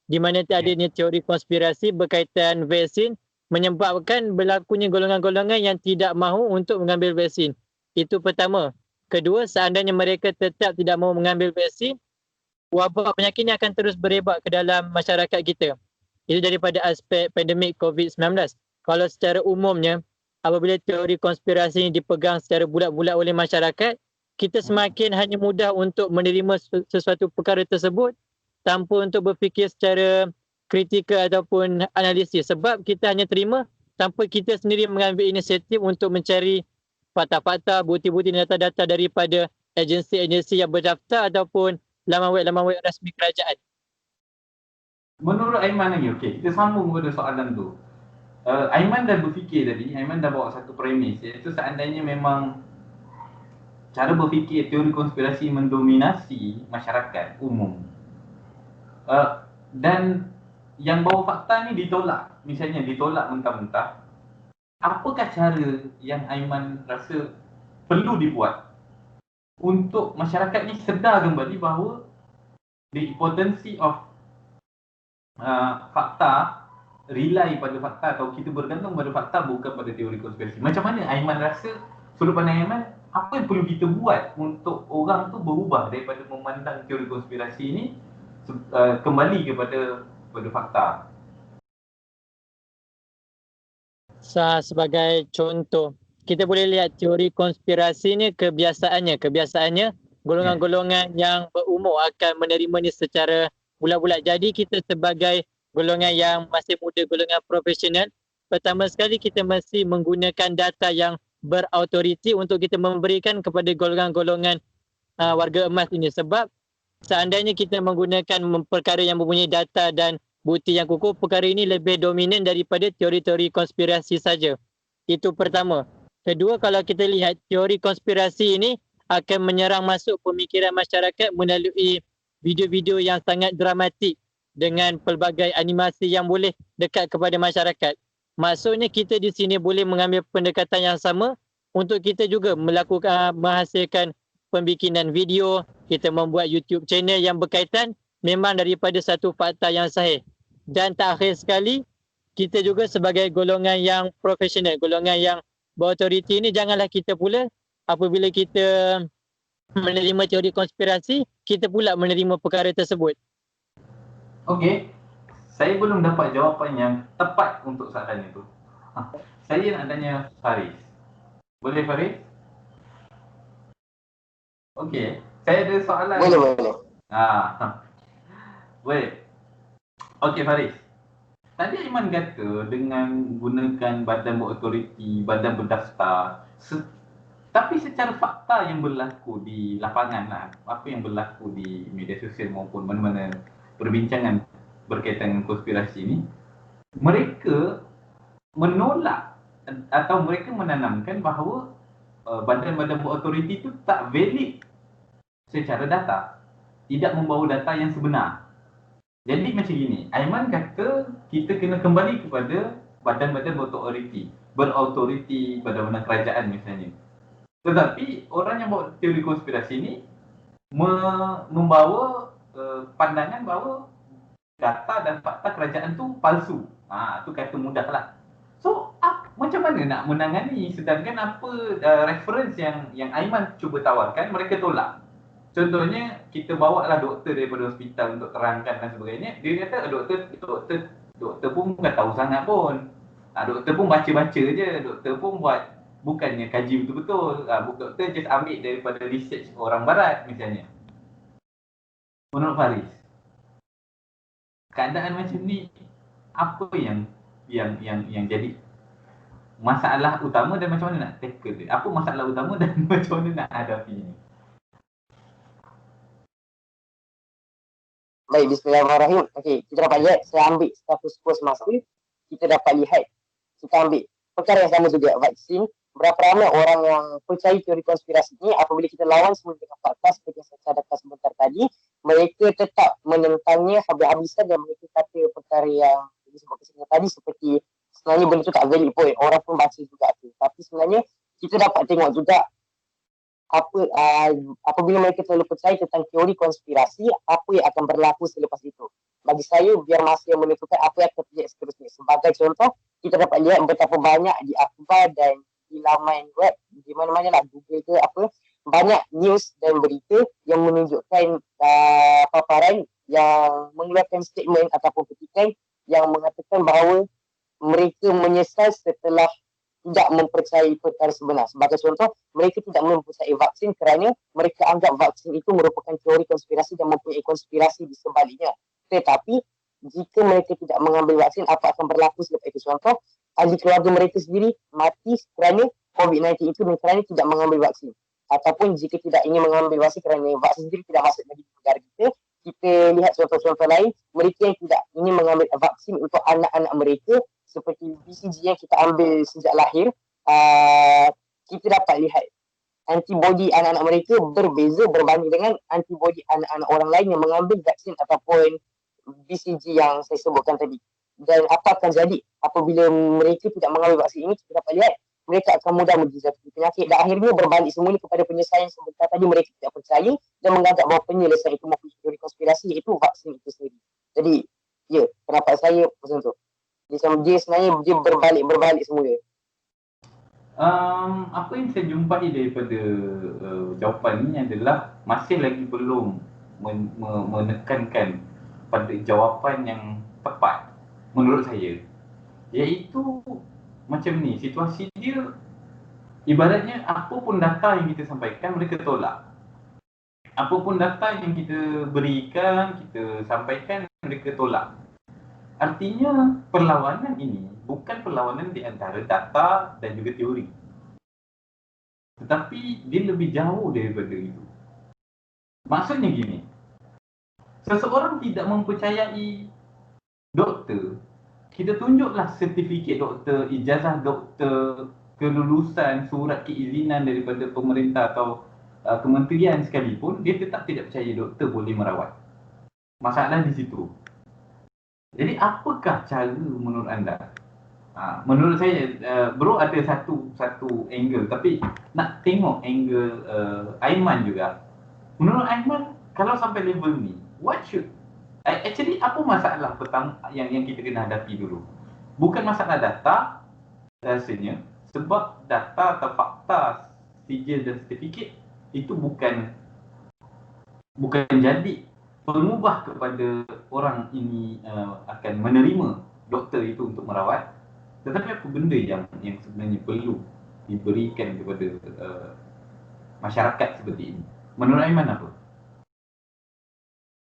di mana adanya teori konspirasi berkaitan vaksin menyebabkan berlakunya golongan-golongan yang tidak mahu untuk mengambil vaksin. Itu pertama. Kedua, seandainya mereka tetap tidak mahu mengambil vaksin, wabak penyakit ini akan terus berebak ke dalam masyarakat kita. Itu daripada aspek pandemik COVID-19. Kalau secara umumnya, apabila teori konspirasi ini dipegang secara bulat-bulat oleh masyarakat, kita semakin hanya mudah untuk menerima sesuatu perkara tersebut tanpa untuk berfikir secara kritikal ataupun analisis. Sebab kita hanya terima tanpa kita sendiri mengambil inisiatif untuk mencari fakta-fakta, bukti-bukti dan data-data daripada agensi-agensi yang berdaftar ataupun laman web rasmi kerajaan. Menurut Aiman lagi, okey, kita sambung kepada soalan tu. Aiman dah berfikir tadi, Aiman dah bawa satu premis, iaitu seandainya memang cara berfikir teori konspirasi mendominasi masyarakat umum dan yang bawa fakta ni ditolak, misalnya ditolak mentah-mentah, apakah cara yang Aiman rasa perlu dibuat untuk masyarakat ni sedar kembali bahawa the importance of fakta, rely pada fakta atau kita bergantung pada fakta bukan pada teori konspirasi. Macam mana Aiman rasa, sudut pandang Aiman, apa yang perlu kita buat untuk orang tu berubah daripada memandang teori konspirasi ini kembali kepada fakta? Sebagai contoh, kita boleh lihat teori konspirasi ni kebiasaannya golongan-golongan yang berumur akan menerima ni secara bulat-bulat. Jadi kita sebagai golongan yang masih muda, golongan profesional, pertama sekali kita mesti menggunakan data yang berautoriti untuk kita memberikan kepada golongan-golongan warga emas ini. Sebab seandainya kita menggunakan perkara yang mempunyai data dan bukti yang kukuh, perkara ini lebih dominan daripada teori-teori konspirasi saja. Itu pertama. Kedua, kalau kita lihat teori konspirasi ini akan menyerang masuk pemikiran masyarakat melalui video-video yang sangat dramatik dengan pelbagai animasi yang boleh dekat kepada masyarakat. Maksudnya kita di sini boleh mengambil pendekatan yang sama untuk kita juga menghasilkan pembikinan video, kita membuat YouTube channel yang berkaitan memang daripada satu fakta yang sahih. Dan terakhir sekali, kita juga sebagai golongan yang profesional, golongan yang berautoriti ini, janganlah kita pula apabila kita menerima teori konspirasi, kita pula menerima perkara tersebut. Okey. Saya belum dapat jawapan yang tepat untuk soalan itu. Saya nak tanya Faris. Boleh Faris? Okey. Saya ada soalan. Boleh. Boleh. Okey Faris. Tadi Aiman kata dengan gunakan badan berautoriti, badan berdaftar. Tapi secara fakta yang berlaku di lapangan lah, apa yang berlaku di media sosial maupun mana-mana perbincangan berkaitan dengan konspirasi ini, mereka menolak atau mereka menanamkan bahawa badan-badan berautoriti itu tak valid secara data, tidak membawa data yang sebenar. Jadi macam gini, Aiman kata kita kena kembali kepada badan-badan berautoriti, badan-badan kerajaan misalnya. Tetapi orang yang bawa teori konspirasi ini membawa pandangan bahawa data dan fakta kerajaan tu palsu. Tu kata mudah lah. So, macam mana nak menangani sedangkan apa reference yang Aiman cuba tawarkan, mereka tolak. Contohnya, kita bawa lah doktor daripada hospital untuk terangkan dan sebagainya. Dia kata doktor pun tak tahu sangat pun. Doktor pun baca-baca je. Doktor pun bukannya kaji betul-betul. Doktor just ambil daripada research orang barat misalnya. Menurut Faris, keadaan macam ni, apa yang jadi masalah utama dan macam mana nak tackle dia? Apa masalah utama dan macam mana nak hadapi ini? Baik, bismillahirrahmanirrahim. Okey, kita dapat lihat, saya ambil status quo semasa, kita dapat lihat, kita ambil perkara yang sama juga, vaksin. Berapa ramai orang yang percaya teori konspirasi ini apabila kita lawan semua dengan fakta seperti yang saya cadangkan sebentar tadi, mereka tetap menentangnya habis-habisan dan mereka kata perkara yang disebutkan tadi seperti sebenarnya benda itu tak valid pun, orang pun baca juga tu. Tapi sebenarnya kita dapat tengok juga apabila mereka terlalu percaya tentang teori konspirasi, apa yang akan berlaku selepas itu. Bagi saya, biar masa yang menentukan apa yang akan terjadi seterusnya. Sebagai contoh, kita dapat lihat betapa banyak di akhbar dan di laman web, di mana-mana lah, Google ke apa, banyak news dan berita yang menunjukkan paparan yang mengeluarkan statement ataupun petikan yang mengatakan bahawa mereka menyesal setelah tidak mempercayai perkara sebenar. Sebagai contoh, mereka tidak mempercayai vaksin kerana mereka anggap vaksin itu merupakan teori konspirasi dan mempunyai konspirasi di sebaliknya. Tetapi, jika mereka tidak mengambil vaksin, apa akan berlaku selepas itu? Contoh, ahli keluarga mereka sendiri mati kerana COVID-19 itu dan kerana tidak mengambil vaksin. Ataupun jika tidak ingin mengambil vaksin kerana vaksin sendiri tidak masuk lagi di negara kita, kita lihat contoh-contoh lain, mereka yang tidak ingin mengambil vaksin untuk anak-anak mereka seperti BCG yang kita ambil sejak lahir, kita dapat lihat antibody anak-anak mereka berbeza berbanding dengan antibody anak-anak orang lain yang mengambil vaksin ataupun BCG yang saya sebutkan tadi. Dan apa akan jadi apabila mereka tidak mengambil vaksin ini, kita dapat lihat mereka akan mudah menjadi penyakit dan akhirnya berbalik semuanya kepada penyelesaian sebentar tadi mereka tidak percaya dan menganggap bahawa penyelesaian itu mempunyai teori konspirasi iaitu vaksin itu sendiri. Jadi, ya, pendapat saya macam tu. Dia sebenarnya dia berbalik semula. Apa yang saya jumpai daripada jawapan ini adalah masih lagi belum menekankan pada jawapan yang tepat menurut saya, iaitu macam ni, situasi dia ibaratnya apapun data yang kita sampaikan mereka tolak, apapun data yang kita berikan, kita sampaikan, mereka tolak. Artinya perlawanan ini bukan perlawanan di antara data dan juga teori, tetapi dia lebih jauh daripada itu. Maksudnya gini, seseorang tidak mempercayai doktor, kita tunjuklah sertifikat doktor, ijazah doktor, kelulusan, surat keizinan daripada pemerintah atau kementerian sekalipun, dia tetap tidak percaya doktor boleh merawat. Masalah di situ. Jadi apakah cara menurut anda? Menurut saya, bro ada satu angle, tapi nak tengok angle Aiman juga. Menurut Aiman, kalau sampai level ni, what should actually apa masalah pertama yang kita kena hadapi dulu? Bukan masalah data rasanya, sebab data atau fakta sijil dan sertifikat itu bukan bukan jadi pengubah kepada orang ini akan menerima doktor itu untuk merawat, tetapi apa benda yang sebenarnya perlu diberikan kepada masyarakat seperti ini. Menurut Aiman apa?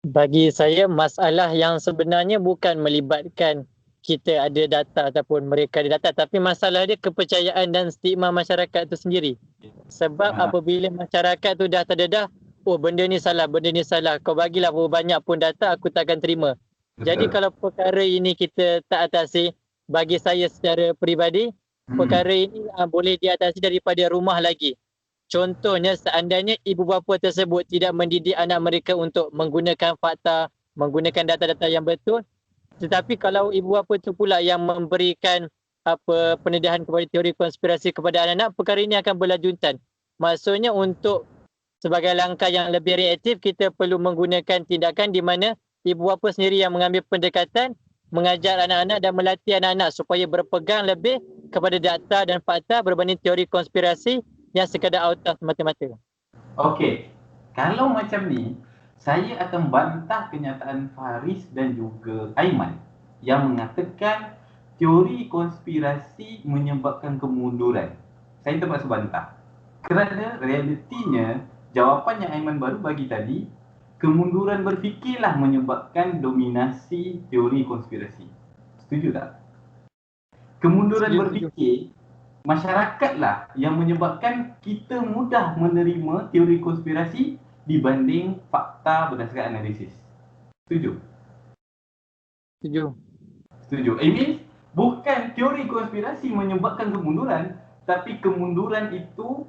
Bagi saya, masalah yang sebenarnya bukan melibatkan kita ada data ataupun mereka ada data, tapi masalah dia kepercayaan dan stigma masyarakat itu sendiri. Sebab apabila masyarakat tu dah terdedah, oh benda ni salah, kau bagilah berapa banyak pun data, aku takkan terima. Jadi kalau perkara ini kita tak atasi, bagi saya secara peribadi, perkara ini boleh diatasi daripada rumah lagi. Contohnya, seandainya ibu bapa tersebut tidak mendidik anak mereka untuk menggunakan fakta, menggunakan data-data yang betul, tetapi kalau ibu bapa itu pula yang memberikan pendedahan kepada teori konspirasi kepada anak-anak, perkara ini akan berlanjutan. Maksudnya untuk sebagai langkah yang lebih reaktif, kita perlu menggunakan tindakan di mana ibu bapa sendiri yang mengambil pendekatan, mengajar anak-anak dan melatih anak-anak supaya berpegang lebih kepada data dan fakta berbanding teori konspirasi yang sekadar autas mata-mata. Okey, kalau macam ni, saya akan bantah kenyataan Faris dan juga Aiman yang mengatakan teori konspirasi menyebabkan kemunduran. Saya terpaksa bantah. Kerana realitinya, jawapan yang Aiman baru bagi tadi, kemunduran berfikirlah menyebabkan dominasi teori konspirasi. Setuju tak? Kemunduran berfikir, masyarakatlah yang menyebabkan kita mudah menerima teori konspirasi dibanding fakta berdasarkan analisis. Setuju? Setuju. Setuju. It means bukan teori konspirasi menyebabkan kemunduran, tapi kemunduran itu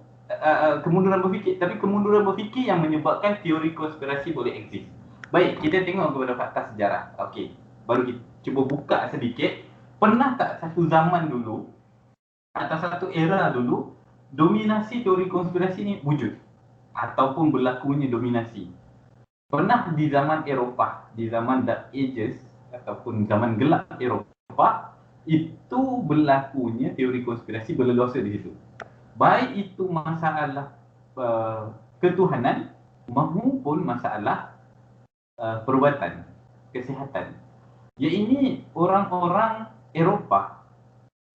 kemunduran berfikir, tapi kemunduran berfikir yang menyebabkan teori konspirasi boleh eksis. Baik, kita tengok kepada fakta sejarah. Okey, baru kita cuba buka sedikit. Pernah tak satu zaman dulu atau satu era dulu dominasi teori konspirasi ni wujud ataupun berlakunya dominasi? Pernah di zaman Eropah, di zaman Dark Ages ataupun zaman gelap Eropah, itu berlakunya teori konspirasi berleluasa di situ. Baik itu masalah ketuhanan maupun masalah perubatan, kesihatan. Ya, ini orang-orang Eropah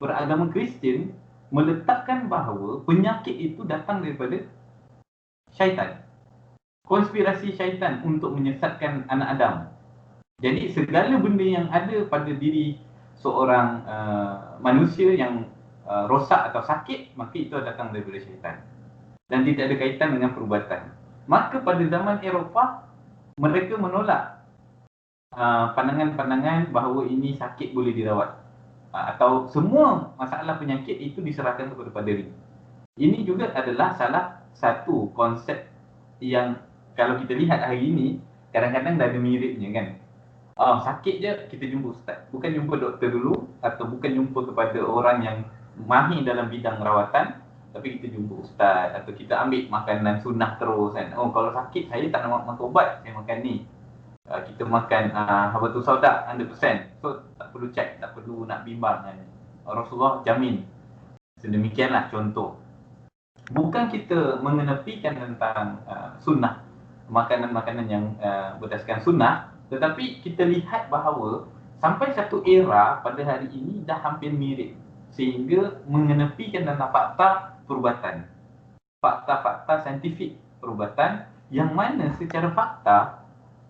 beragama Kristian meletakkan bahawa penyakit itu datang daripada syaitan. Konspirasi syaitan untuk menyesatkan anak Adam. Jadi segala benda yang ada pada diri seorang manusia yang rosak atau sakit, maka itu datang daripada syaitan. Dan tidak ada kaitan dengan perubatan. Maka pada zaman Eropah, mereka menolak pandangan-pandangan bahawa ini sakit boleh dirawat. Atau semua masalah penyakit itu diserahkan kepada paderi. Ini juga adalah salah satu konsep yang kalau kita lihat hari ini, kadang-kadang dah ada miripnya kan. Sakit je, kita jumpa ustaz. Bukan jumpa doktor dulu, atau bukan jumpa kepada orang yang mahir dalam bidang rawatan, tapi kita jumpa ustaz, atau kita ambil makanan sunnah terus kan. Oh, kalau sakit, saya tak nak makan ubat, saya makan ni. Kita makan habatus sauda 100%. So, tak perlu check, tak perlu nak bimbang kan. Rasulullah jamin. Sedemikianlah contoh. Bukan kita mengenepikan tentang sunnah, makanan-makanan yang berdasarkan sunnah, tetapi kita lihat bahawa sampai satu era pada hari ini dah hampir mirip, sehingga mengenepikan tentang fakta perubatan, fakta-fakta saintifik perubatan, yang mana secara fakta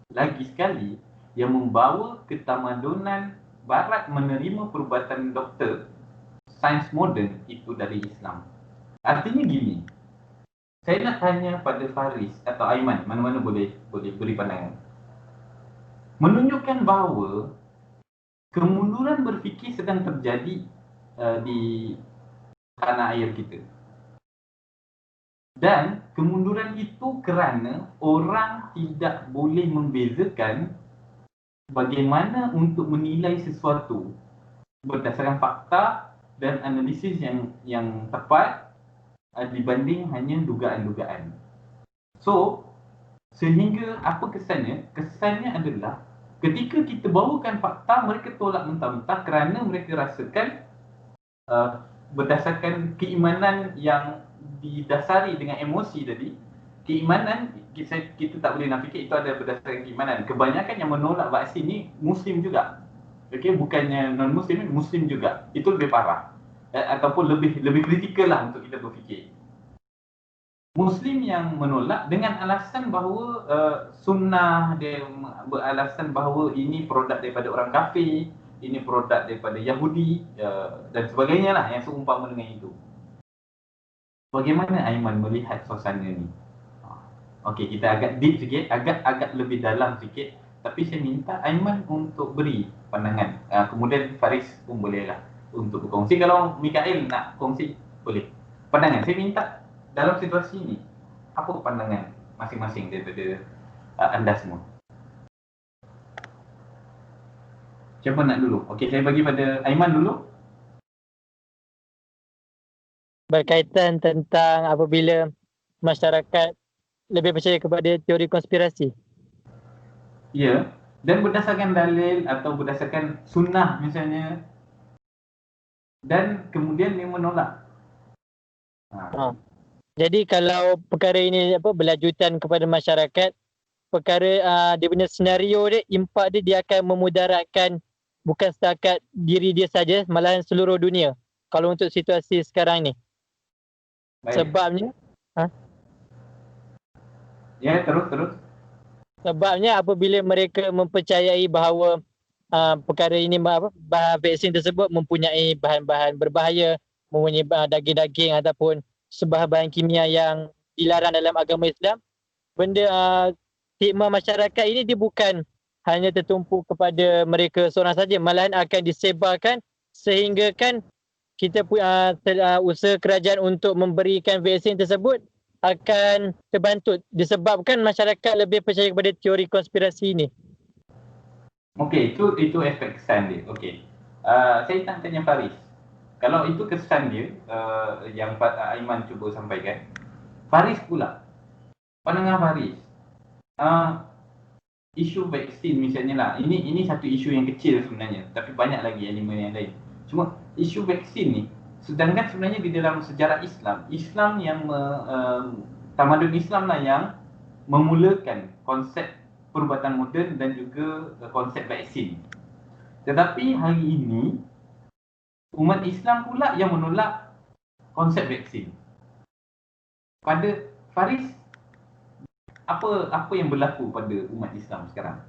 lagi sekali yang membawa ketamadunan Barat menerima perubatan doktor sains moden itu dari Islam. Artinya gini, saya nak tanya pada Faris atau Aiman, mana-mana boleh beri pandangan. Menunjukkan bahawa kemunduran berfikir sedang terjadi di tanah air kita. Dan kemunduran itu kerana orang tidak boleh membezakan bagaimana untuk menilai sesuatu berdasarkan fakta dan analisis yang tepat dibanding hanya dugaan-dugaan. So, sehingga apa kesannya? Kesannya adalah ketika kita bawakan fakta, mereka tolak mentah-mentah kerana mereka rasakan berdasarkan keimanan yang didasari dengan emosi tadi, keimanan kita tak boleh nafikan itu ada berdasarkan keimanan. Kebanyakan yang menolak vaksin ni Muslim juga. Okey, bukannya non-Muslim, Muslim juga. Itu lebih parah. Ataupun lebih kritikal lah untuk kita berfikir. Muslim yang menolak dengan alasan bahawa sunnah, dia beralasan bahawa ini produk daripada orang kafir, ini produk daripada Yahudi dan sebagainya lah yang seumpama dengan itu. Bagaimana Aiman melihat suasana ni? Okey, kita agak deep sikit, agak lebih dalam sikit. Tapi saya minta Aiman untuk beri pandangan. Kemudian Faris pun bolehlah untuk berkongsi. Kalau Mikael nak kongsi, boleh. Pandangan, saya minta dalam situasi ni, apa pandangan masing-masing daripada anda semua? Siapa nak dulu? Okey, saya bagi pada Aiman dulu. Berkaitan tentang apabila masyarakat lebih percaya kepada teori konspirasi. Ya, dan berdasarkan dalil atau berdasarkan sunnah misalnya, dan kemudian dia menolak. Jadi kalau perkara ini berlanjutan kepada masyarakat, perkara dia punya senario dia, impak dia akan memudaratkan bukan setakat diri dia saja, malahan seluruh dunia. Kalau untuk situasi sekarang ni. Baik. Sebabnya Ya, terus. Sebabnya apabila mereka mempercayai bahawa perkara ini, vaksin tersebut mempunyai bahan-bahan berbahaya, mempunyai daging-daging ataupun sebahan-bahan kimia yang dilarang dalam agama Islam, benda stigma masyarakat ini dia bukan hanya tertumpu kepada mereka seorang saja, malahan akan disebarkan sehingga kan kita usaha kerajaan untuk memberikan vaksin tersebut akan terbantut disebabkan masyarakat lebih percaya kepada teori konspirasi ini. Okey, itu aspek kesan dia. Okey. Saya nak tanya Faris. Kalau itu kesan dia yang Aiman cuba sampaikan. Faris pula. Pandangan Faris. Isu vaksin misalnya lah. Ini satu isu yang kecil sebenarnya, tapi banyak lagi elemen yang lain. Cuma isu vaksin ni, sedangkan sebenarnya di dalam sejarah Islam yang tamadun Islam lah yang memulakan konsep perubatan moden dan juga konsep vaksin. Tetapi hari ini umat Islam pula yang menolak konsep vaksin. Pada Faris, apa yang berlaku pada umat Islam sekarang?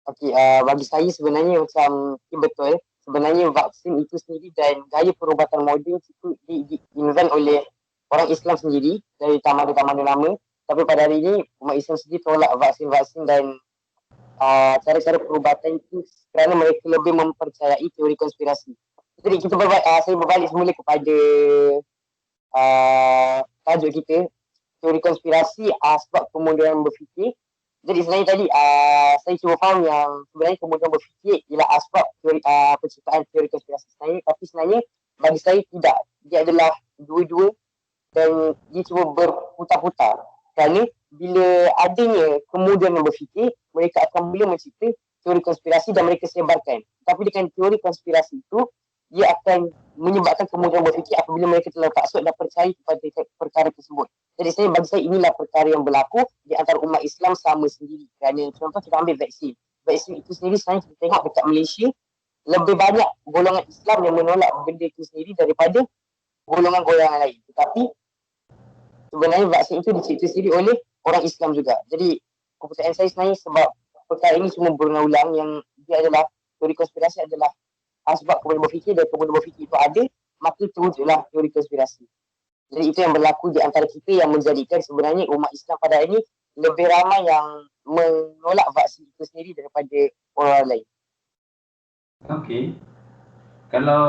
Okey, bagi saya sebenarnya macam betul. Sebenarnya vaksin itu sendiri dan gaya perubatan moden itu di-invent oleh orang Islam sendiri dari tamadun-tamadun lama. Tapi pada hari ini umat Islam sendiri tolak vaksin-vaksin dan cara-cara perubatan itu kerana mereka lebih mempercayai teori konspirasi. Jadi saya berbalik semula kepada tajuk kita, teori konspirasi sebab kemunduran berfikir. Jadi sebenarnya tadi saya cuba faham yang sebenarnya kemunduran berfikir ialah asbab penciptaan teori konspirasi sebenarnya, tapi sebenarnya bagi saya tidak. Dia adalah dua-dua dan dia cuba berputar-putar. Kerana bila adanya kemunduran berfikir, mereka akan mula mencipta teori konspirasi dan mereka sebarkan. Tapi dengan teori konspirasi itu, dia akan menyebabkan kemunduran berfikir apabila mereka telah taksub dan percaya kepada perkara tersebut. Jadi bagi saya inilah perkara yang berlaku di antara umat Islam sama sendiri. Kerana contoh kita ambil vaksin. Vaksin itu sendiri sebenarnya kita tengok dekat Malaysia, lebih banyak golongan Islam yang menolak benda itu sendiri daripada golongan-golongan lain. Tetapi sebenarnya vaksin itu dicipta sendiri oleh orang Islam juga. Jadi keputusan saya sebenarnya sebab perkara ini cuma berulang-ulang yang dia adalah teori konspirasi adalah sebab kemudian berfikir dan kemudian berfikir itu ada, maka terwujudlah teori konspirasi. Jadi itu yang berlaku di antara kita yang menjadikan sebenarnya umat Islam pada hari ini lebih ramai yang menolak vaksin itu sendiri daripada orang lain. Okey. Kalau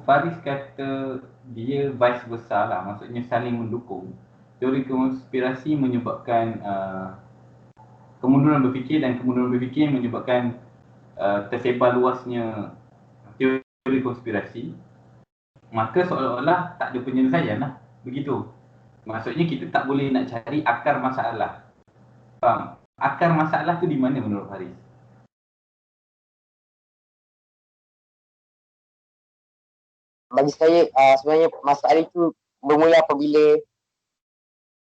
Faris kata dia vice versa lah, maksudnya saling mendukung. Teori konspirasi menyebabkan kemunduran berfikir dan kemunduran berfikir menyebabkan tersebar luasnya teori konspirasi. Maka seolah-olah tak ada penyelesaian lah. Begitu. Maksudnya kita tak boleh nak cari akar masalah. Faham? Akar masalah tu di mana menurut Faris? bagi saya sebenarnya masalah itu bermula apabila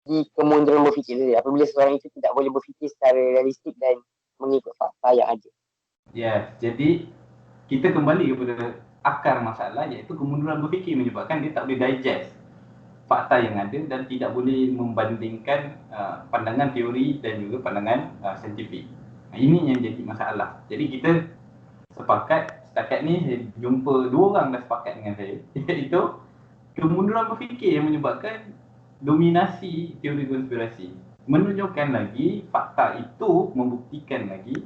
di kemunduran berfikir saja. Apabila seorang itu tidak boleh berfikir secara realistik dan mengikut fakta yang ada. Yes, jadi kita kembali kepada akar masalah, iaitu kemunduran berfikir menyebabkan dia tak boleh digest fakta yang ada dan tidak boleh membandingkan pandangan teori dan juga pandangan saintifik. Ini yang jadi masalah. Jadi kita setakat ni saya jumpa 2 orang dah sepakat dengan saya, iaitu kemunduran berfikir yang menyebabkan dominasi teori konspirasi. Menunjukkan lagi, fakta itu membuktikan lagi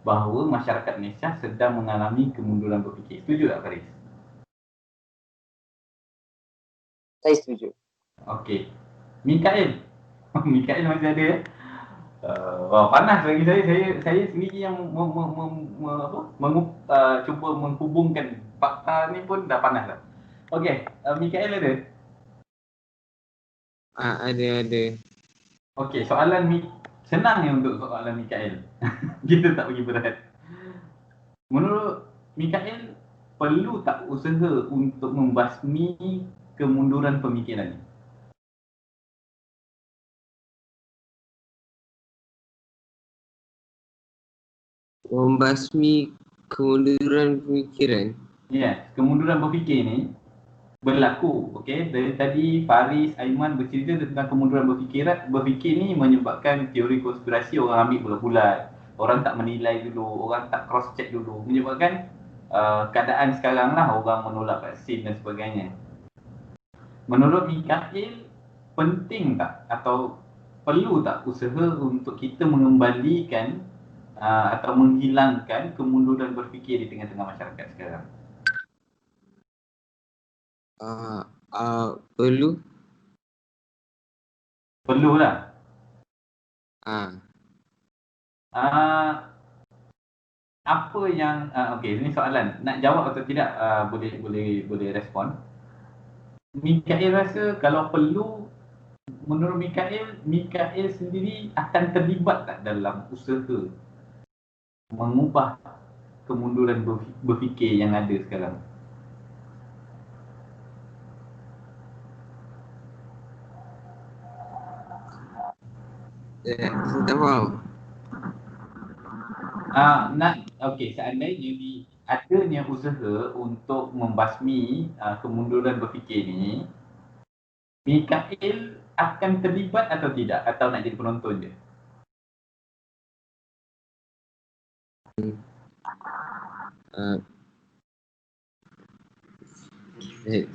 bahawa masyarakat Malaysia sedang mengalami kemunduran berfikir. Setuju tak Faris? Saya setuju. Okey. Mikael. Mikael masih ada ya? Panas bagi saya sendiri yang cuba menghubungkan fakta ni pun dah panas dah. Okey, Mikael ada? Ada. Okey, soalan senang ni untuk soalan Mikael. Kita tak pergi berat. Menurut Mikael, perlu tak usaha untuk membasmi kemunduran pemikiran ni? Membasmi kemunduran pemikiran. Ya, kemunduran berfikir ni berlaku. Okey, dari tadi Faris, Aiman bercerita tentang kemunduran berfikir ni menyebabkan teori konspirasi orang ambil bulat-bulat. Orang tak menilai dulu, orang tak cross check dulu, menyebabkan keadaan sekarang lah orang menolak vaksin dan sebagainya. Menurut Mikael, penting tak atau perlu tak usaha untuk kita mengembalikan atau menghilangkan kemunduran berfikir di tengah-tengah masyarakat sekarang? Perlu. Perlulah. Apa yang okey, ini soalan. Nak jawab atau tidak boleh respon. Mikael rasa kalau perlu, menurut Mikael sendiri akan terlibat tak dalam usaha mengubah kemunduran berfikir yang ada sekarang? Saya tak faham. Okey, seandainya adanya usaha untuk membasmi kemunduran berfikir ni, Mikael akan terlibat atau tidak? Atau nak jadi penonton je?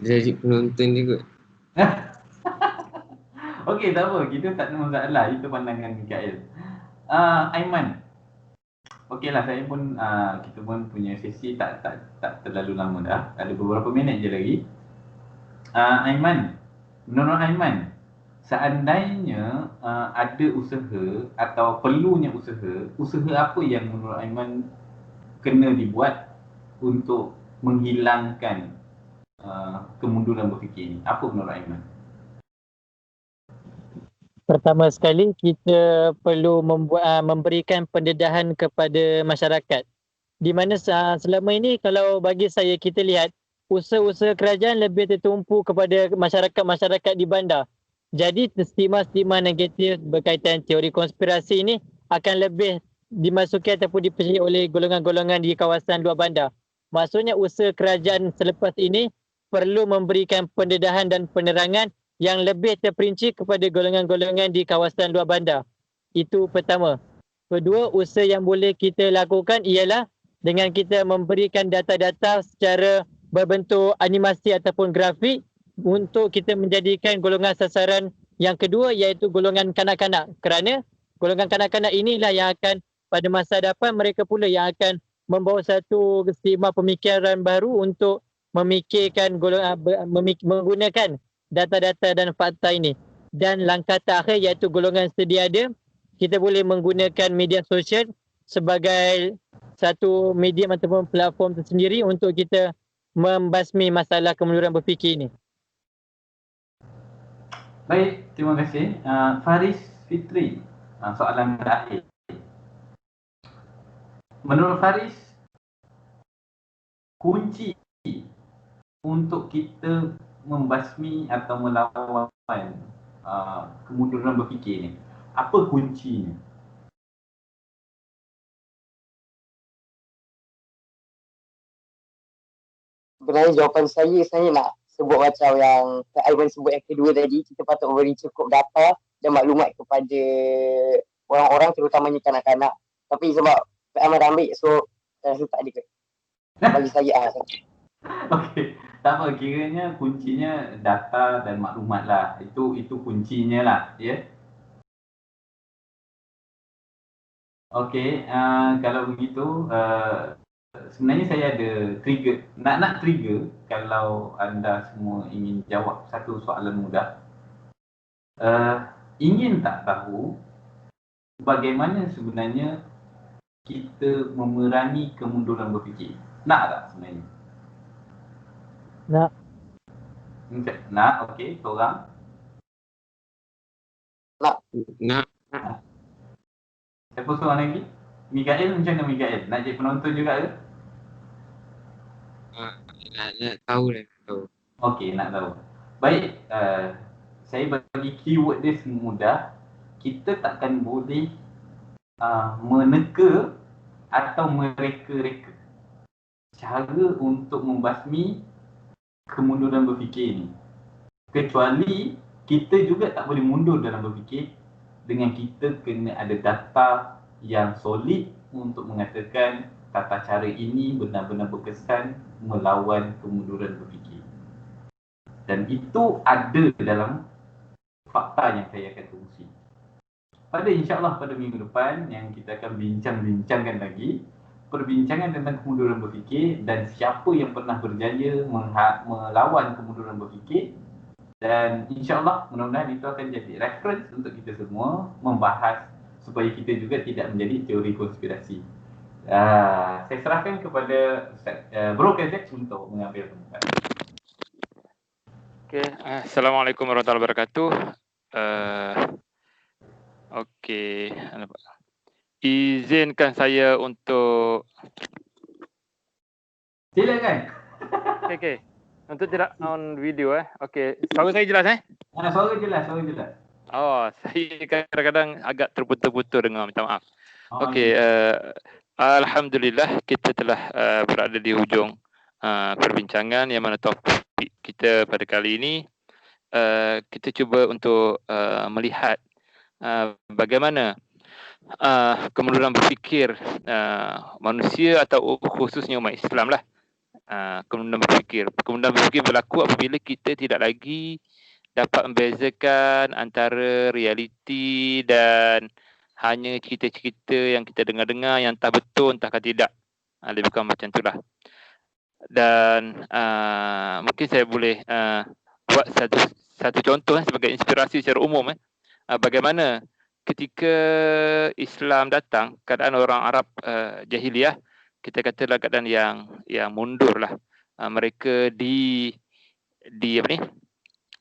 Jadi penonton juga. Okey, tak apa. Kita tak ada masalah. Itu pandangan Mikael. Aiman. Okeylah, saya pun kita pun punya sesi tak terlalu lama dah. Ada beberapa minit je lagi. Aiman, menurut Aiman, seandainya ada usaha atau perlunya usaha apa yang menurut Aiman kena dibuat untuk menghilangkan kemunduran berfikir ni? Apa menurut Aiman? Pertama sekali, kita perlu memberikan pendedahan kepada masyarakat. Di mana selama ini kalau bagi saya kita lihat, usaha-usaha kerajaan lebih tertumpu kepada masyarakat-masyarakat di bandar. Jadi stigma-stigma negatif berkaitan teori konspirasi ini akan lebih dimasuki ataupun dipercayai oleh golongan-golongan di kawasan luar bandar. Maksudnya usaha kerajaan selepas ini perlu memberikan pendedahan dan penerangan yang lebih terperinci kepada golongan-golongan di kawasan luar bandar. Itu pertama. Kedua, usaha yang boleh kita lakukan ialah dengan kita memberikan data-data secara berbentuk animasi ataupun grafik untuk kita menjadikan golongan sasaran yang kedua iaitu golongan kanak-kanak. Kerana golongan kanak-kanak inilah yang akan pada masa hadapan mereka pula yang akan membawa satu stigma pemikiran baru untuk memikirkan menggunakan data-data dan fakta ini. Dan langkah terakhir iaitu golongan sedia ada, kita boleh menggunakan media sosial sebagai satu medium ataupun platform tersendiri untuk kita membasmi masalah kemunduran berfikir ini. Baik, terima kasih. Faris Fitri, soalan terakhir. Menurut Faris, kunci untuk kita membasmi atau melawan kemunduran berfikir ni? Apa kuncinya? Sebenarnya jawapan saya nak sebut macam yang Aiman sebut yang kedua tadi, kita patut beri cukup data dan maklumat kepada orang-orang, terutamanya kanak-kanak. Tapi sebab Aiman dah ambil, so saya rasa tak ada. Bagi saya Okey, tak apa, kiranya kuncinya data dan maklumat lah. Itu kuncinya lah, ya. Okey, kalau begitu sebenarnya saya ada trigger, nak trigger kalau anda semua ingin jawab satu soalan mudah. Ingin tak tahu bagaimana sebenarnya kita memerangi kemunduran berfikir? Nak tak sebenarnya? Nak. Nak, okey, seorang. Nak. Siapa seorang lagi? Mikael, macam mana Mikael? Nak jadi penonton juga ke? Nak tahu lah. Okey, nak tahu. Baik, saya bagi keyword dia semudah. Kita takkan boleh meneka atau mereka-reka cara untuk membasmi kemunduran berfikir ni. Kecuali kita juga tak boleh mundur dalam berfikir dengan kita kena ada data yang solid untuk mengatakan tata cara ini benar-benar berkesan melawan kemunduran berfikir. Dan itu ada dalam fakta yang saya akan kongsi. Pada insyaAllah pada minggu depan yang kita akan bincang-bincangkan lagi perbincangan tentang kemunduran berfikir dan siapa yang pernah berjaya melawan kemunduran berfikir. Dan insyaAllah mudah-mudahan itu akan jadi reference untuk kita semua membahas supaya kita juga tidak menjadi teori konspirasi. Saya serahkan kepada Bro Kezek untuk mengambil tempat. Okey, Assalamualaikum warahmatullahi wabarakatuh. Okey, izinkan saya untuk Silakan. okey. Untuk tidak on video Okey, suara saya jelas Suara jelas. Oh, saya kadang-kadang agak terputus-putus dengar, minta maaf. Okey, alhamdulillah kita telah berada di hujung perbincangan yang mana topik kita pada kali ini kita cuba untuk melihat bagaimana kemunduran berfikir manusia atau khususnya umat Islam lah. Kemunduran berfikir berlaku apabila kita tidak lagi dapat membezakan antara realiti dan hanya cerita-cerita yang kita dengar-dengar yang entah betul entahkah tidak. Lebih kurang macam itulah. Dan mungkin saya boleh buat satu contoh sebagai inspirasi secara umum bagaimana ketika Islam datang, keadaan orang Arab jahiliah, kita katalah keadaan yang mundur lah. Mereka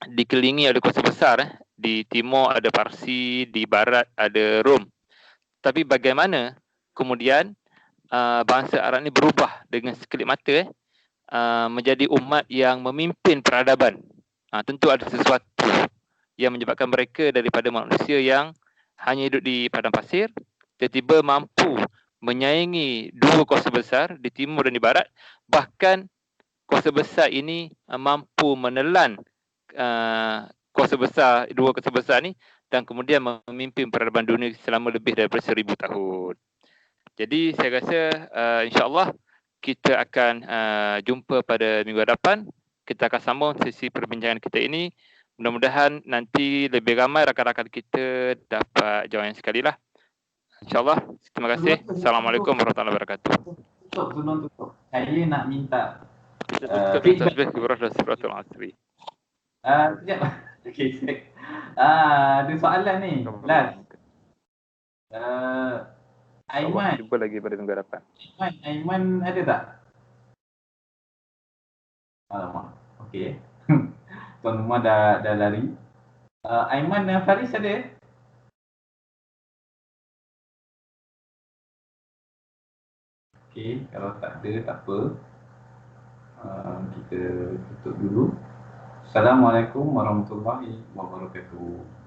dikelilingi oleh kuasa besar. Di timur ada Parsi, di barat ada Rom. Tapi bagaimana kemudian bangsa Arab ni berubah dengan sekelip mata menjadi umat yang memimpin peradaban. Tentu ada sesuatu yang menyebabkan mereka daripada manusia yang hanya hidup di padang pasir, tiba-tiba mampu menyaingi dua kuasa besar di timur dan di barat. Bahkan kuasa besar ini mampu menelan dua kuasa besar ni dan kemudian memimpin peradaban dunia selama lebih daripada 1000 tahun. Jadi saya rasa insya-Allah kita akan jumpa pada minggu hadapan. Kita akan sambung sesi perbincangan kita ini. Mudah-mudahan nanti lebih ramai rakan-rakan kita dapat jawapan sekali lah. InsyaAllah. Terima kasih. Assalamualaikum warahmatullahi wabarakatuh. Sebelum tutup, saya nak minta feedback. Sekejap. Okay, ada soalan ni. Last. Aiman. Jumpa lagi pada minggu hadapan. Aiman ada tak? Alamak. Okay. Tuan rumah dah lari. Aiman dan Faris ada? Okay, kalau tak ada, tak apa. kita tutup dulu. Assalamualaikum warahmatullahi wabarakatuh.